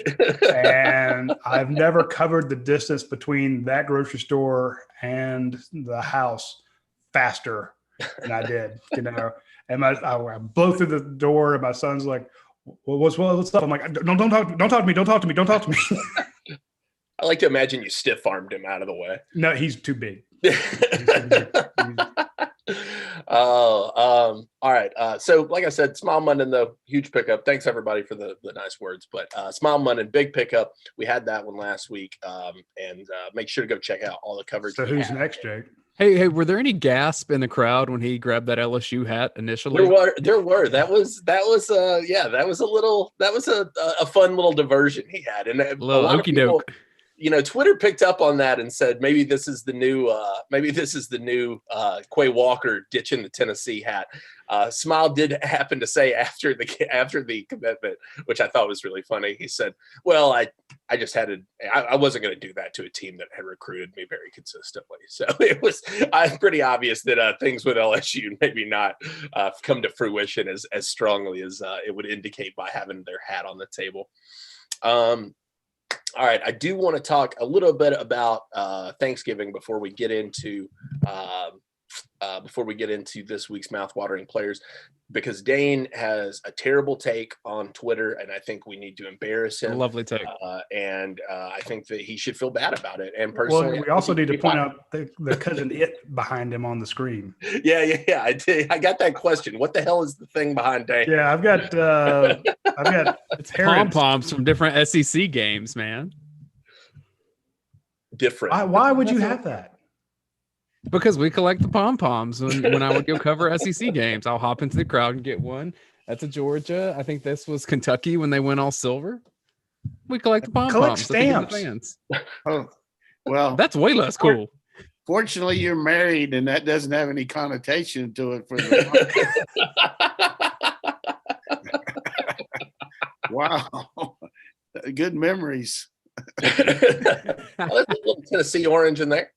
and I've never covered the distance between that grocery store and the house faster than I did. And I blow through the door, and my son's like, "What's up?" I'm like, "Don't talk to me." I like to imagine you stiff armed him out of the way. No, he's too big. All right. So like I said, Smile Monday, though, huge pickup. Thanks everybody for the nice words, but Smile Monday, big pickup. We had that one last week. And make sure to go check out all the coverage. So who's next, Jake? Hey, were there any gasp in the crowd when he grabbed that LSU hat initially? There were. That was a fun little diversion he had. And a lot of people, Twitter picked up on that and said maybe this is the new Quay Walker ditching the Tennessee hat. Smile did happen to say after the commitment, which I thought was really funny. He said, "Well, I just had I wasn't going to do that to a team that had recruited me very consistently." So it was pretty obvious that things with LSU maybe not come to fruition as strongly as it would indicate by having their hat on the table. All right, I do want to talk a little bit about Thanksgiving before we get into this week's mouthwatering players, because Dane has a terrible take on Twitter, and I think we need to embarrass him. A lovely take. And I think that he should feel bad about it. And personally, we also need to point out the cousin it behind him on the screen. Yeah. I did. I got that question. What the hell is the thing behind Dane? Yeah, I've got it's pom-poms from different SEC games, man. Different. Why would you have that? Because we collect the pom-poms when I would go cover SEC games. I'll hop into the crowd and get one. That's a Georgia. I think this was Kentucky when they went all silver. We collect the pom-poms. Collect stamps. Fans. Oh, well, That's way less cool. fortunately you're married and that doesn't have any connotation to it for the Wow. Good memories. Well, there's a little Tennessee orange in there.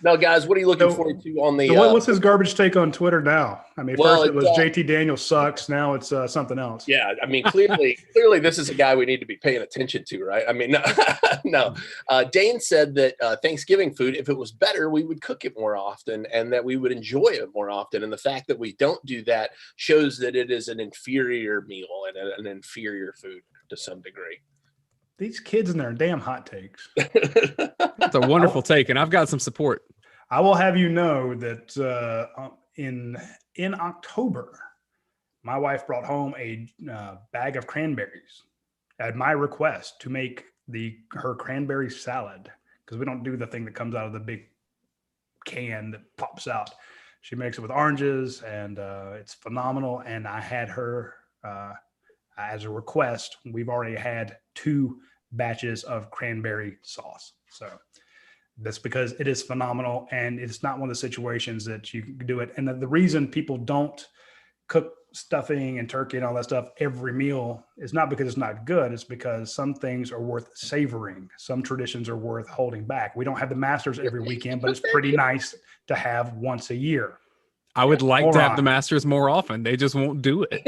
No, guys, what are you looking forward to on the? What's his garbage take on Twitter now? I mean, first it was JT Daniels sucks. Now it's something else. Yeah, I mean, clearly, this is a guy we need to be paying attention to, right? I mean, no. Dane said that Thanksgiving food, if it was better, we would cook it more often, and that we would enjoy it more often. And the fact that we don't do that shows that it is an inferior meal and an inferior food to some degree. These kids and their damn hot takes. That's a wonderful take, and I've got some support. I will have you know that in October, my wife brought home a bag of cranberries at my request to make her cranberry salad, because we don't do the thing that comes out of the big can that pops out. She makes it with oranges, and it's phenomenal. And I had her as a request. We've already had 2 batches of cranberry sauce. So that's because it is phenomenal, and it's not one of the situations that you can do it. And the reason people don't cook stuffing and turkey and all that stuff every meal is not because it's not good. It's because some things are worth savoring. Some traditions are worth holding back. We don't have the Masters every weekend, but it's pretty nice to have once a year. I would like to have the Masters more often. They just won't do it.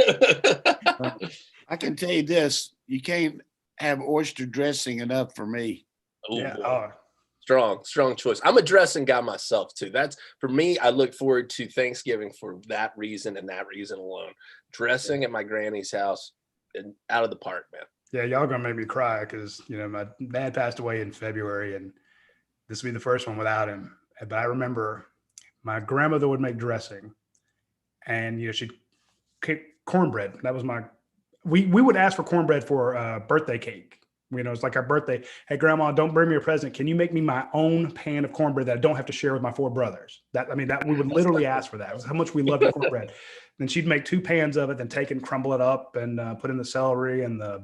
I can tell you this, you can't have oyster dressing enough for me. Ooh, Yeah. Strong choice. I'm a dressing guy myself too. That's for me. I look forward to Thanksgiving for that reason and that reason alone. Dressing at my granny's house, and out of the park, man. Yeah, y'all gonna make me cry because my dad passed away in February, and this will be the first one without him. But I remember my grandmother would make dressing, and she'd cook cornbread. That was we would ask for cornbread for birthday cake. It's like our birthday. Hey, Grandma, don't bring me a present. Can you make me my own pan of cornbread that I don't have to share with my 4 brothers? That we would literally ask for that. It was how much we loved the cornbread. Then she'd make 2 pans of it, then take and crumble it up and put in the celery and the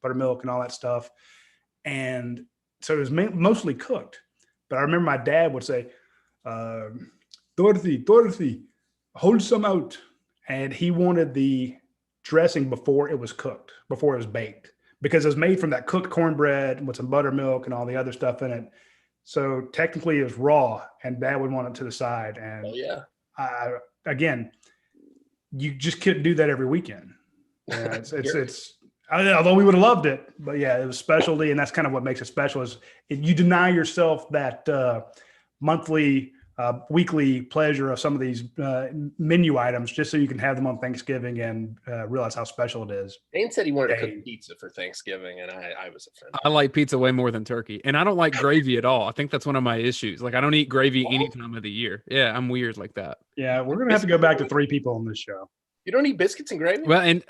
buttermilk and all that stuff. And so it was mostly cooked. But I remember my dad would say, Dorothy, hold some out. And he wanted the dressing before it was cooked, before it was baked, because it was made from that cooked cornbread with some buttermilk and all the other stuff in it. So technically it was raw, and Dad would want it to the side. And again, you just couldn't do that every weekend. Although we would have loved it, but yeah, it was specialty. And that's kind of what makes it special is you deny yourself that monthly, weekly pleasure of some of these menu items just so you can have them on Thanksgiving and realize how special it is. Dane said he wanted to cook pizza for Thanksgiving, and I was offended. I like pizza way more than turkey, and I don't like gravy at all. I think that's one of my issues. Like, I don't eat gravy any time of the year. Yeah, I'm weird like that. Yeah, we're going to have to go back to 3 people on this show. You don't eat biscuits and gravy? Well, and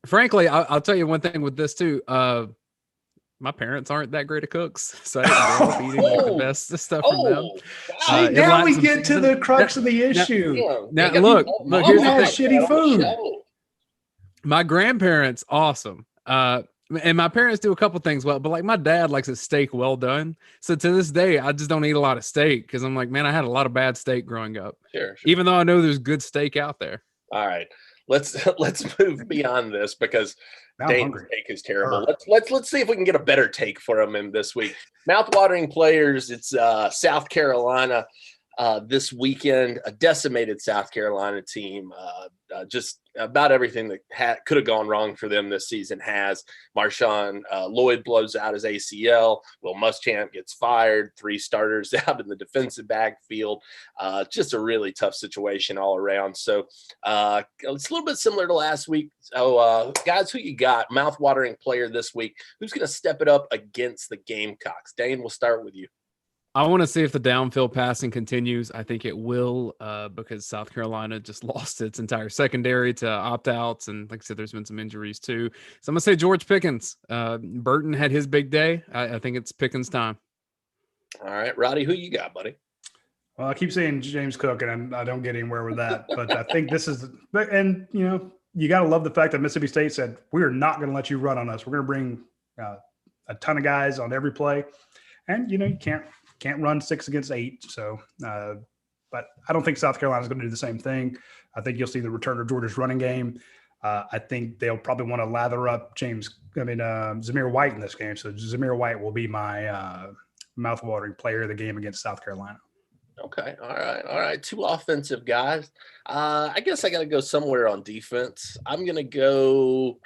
frankly, I'll tell you one thing with this too. My parents aren't that great of cooks, so I didn't grow up eating like the best stuff from them. Wow. Now we get to the crux of the issue. Now look, here's the shitty food. My grandparents, awesome. And my parents do a couple things well, but like my dad likes a steak well done. So to this day, I just don't eat a lot of steak because I'm like, man, I had a lot of bad steak growing up. Sure. Even though I know there's good steak out there. All right, let's move beyond this because Dane's take is terrible. Let's see if we can get a better take for him in this week. Mouthwatering players. It's South Carolina this weekend. A decimated South Carolina team. Just about everything that could have gone wrong for them this season has. Marshawn Lloyd blows out his ACL. Will Muschamp gets fired. 3 starters out in the defensive backfield. Just a really tough situation all around. So it's a little bit similar to last week. So guys, who you got? Mouthwatering player this week. Who's going to step it up against the Gamecocks? Dane, we'll start with you. I want to see if the downfield passing continues. I think it will because South Carolina just lost its entire secondary to opt-outs. And like I said, there's been some injuries too. So I'm going to say George Pickens. Burton had his big day. I think it's Pickens time. All right, Roddy, who you got, buddy? Well, I keep saying James Cook, and I don't get anywhere with that. But I think this is – and, you know, you got to love the fact that Mississippi State said, we are not going to let you run on us. We're going to bring a ton of guys on every play. And, you know, you can't run 6 against 8. So, but I don't think South Carolina is going to do the same thing. I think you'll see the return of Georgia's running game. I think they'll probably want to lather up Zamir White in this game. So Zamir White will be my mouthwatering player of the game against South Carolina. Okay. All right. 2 offensive guys. I guess I got to go somewhere on defense. I'm going to go.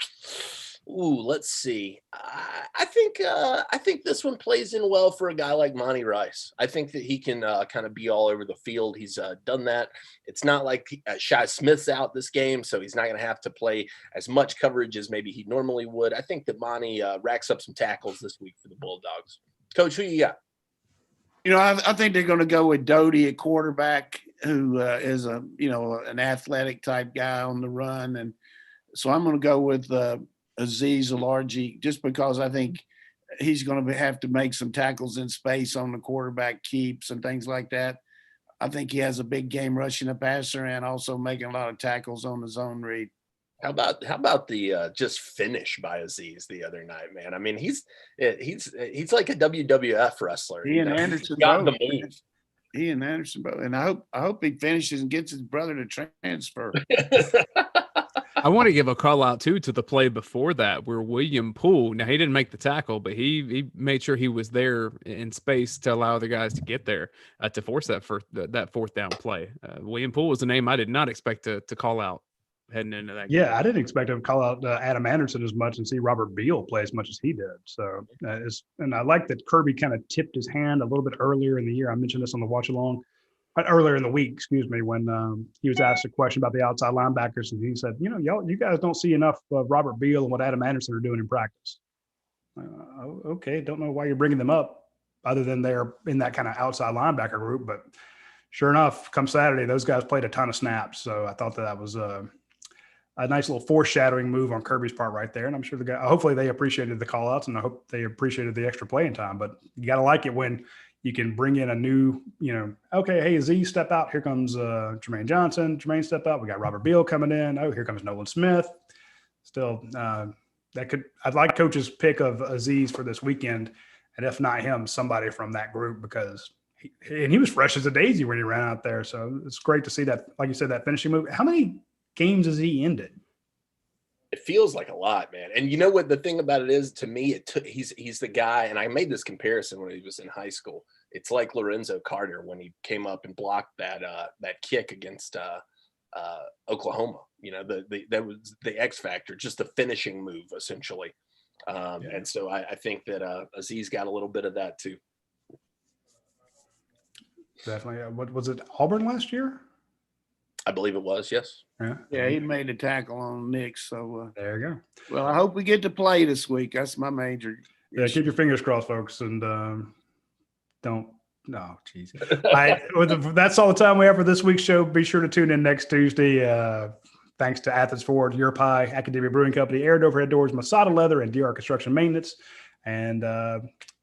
Let's see. I think this one plays in well for a guy like Monty Rice. I think that he can kind of be all over the field. He's done that. It's not like Shi Smith's out this game, so he's not going to have to play as much coverage as maybe he normally would. I think that Monty racks up some tackles this week for the Bulldogs. Coach, who you got? You know, I think they're going to go with Doty at quarterback, who is an athletic type guy on the run, and so I'm going to go with Azeez Alarji, just because I think he's going to have to make some tackles in space on the quarterback keeps and things like that. I think he has a big game rushing the passer and also making a lot of tackles on the zone read. How about the just finish by Azeez the other night, man? I mean, he's like a WWF wrestler. He and Anderson got both. The move. He and Anderson both, and I hope he finishes and gets his brother to transfer. I want to give a call out too to the play before that where William Poole, now he didn't make the tackle, but he made sure he was there in space to allow the guys to get there to force that fourth down play. William Poole was a name I did not expect to call out heading into that game. Yeah, I didn't expect him to call out Adam Anderson as much and see Robert Beal play as much as he did. So, and I like that Kirby kind of tipped his hand a little bit earlier in the year. I mentioned this on the watch along. Earlier in the week, when he was asked a question about the outside linebackers, and he said, you guys don't see enough of Robert Beal and what Adam Anderson are doing in practice. Okay, don't know why you're bringing them up other than they're in that kind of outside linebacker group. But sure enough, come Saturday, those guys played a ton of snaps. So I thought that was a nice little foreshadowing move on Kirby's part right there. And I'm sure hopefully they appreciated the call outs, and I hope they appreciated the extra playing time. But you got to like it when you can bring in a new, okay, hey, Azeez, step out. Here comes Jermaine Johnson. Jermaine, step out. We got Robert Beal coming in. Oh, here comes Nolan Smith. Still, I'd like coach's pick of Azeez for this weekend. And if not him, somebody from that group, because he was fresh as a daisy when he ran out there. So it's great to see that, like you said, that finishing move. How many games has he ended? It feels like a lot, man. And you know what the thing about it is, to me, he's the guy, and I made this comparison when he was in high school. It's like Lorenzo Carter when he came up and blocked that kick against Oklahoma. That was the X factor, just the finishing move, essentially. And so I think that Azeez got a little bit of that too. Definitely. What was it, Auburn last year? I believe it was, yes. Yeah, he made a tackle on Nick. So there you go. Well, I hope we get to play this week. That's my major. Yeah, keep your fingers crossed, folks, and don't. No, geez. That's all the time we have for this week's show. Be sure to tune in next Tuesday. Thanks to Athens Ford, Your Pie, Academia Brewing Company, Aired Overhead Doors, Masada Leather, and DR Construction Maintenance. And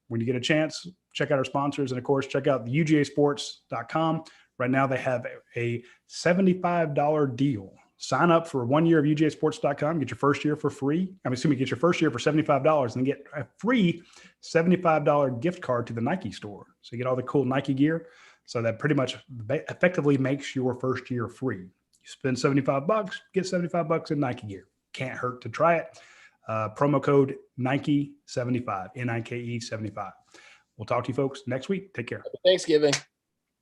when you get a chance, check out our sponsors, and of course, check out the UGASports.com. Right now, they have a $75 deal. Sign up for 1 year of UGASports.com. Get your first year for free. Get your first year for $75 and get a free $75 gift card to the Nike store. So you get all the cool Nike gear. So that pretty much effectively makes your first year free. You spend $75, get $75 in Nike gear. Can't hurt to try it. Promo code Nike75, Nike 75. We'll talk to you folks next week. Take care. Happy Thanksgiving.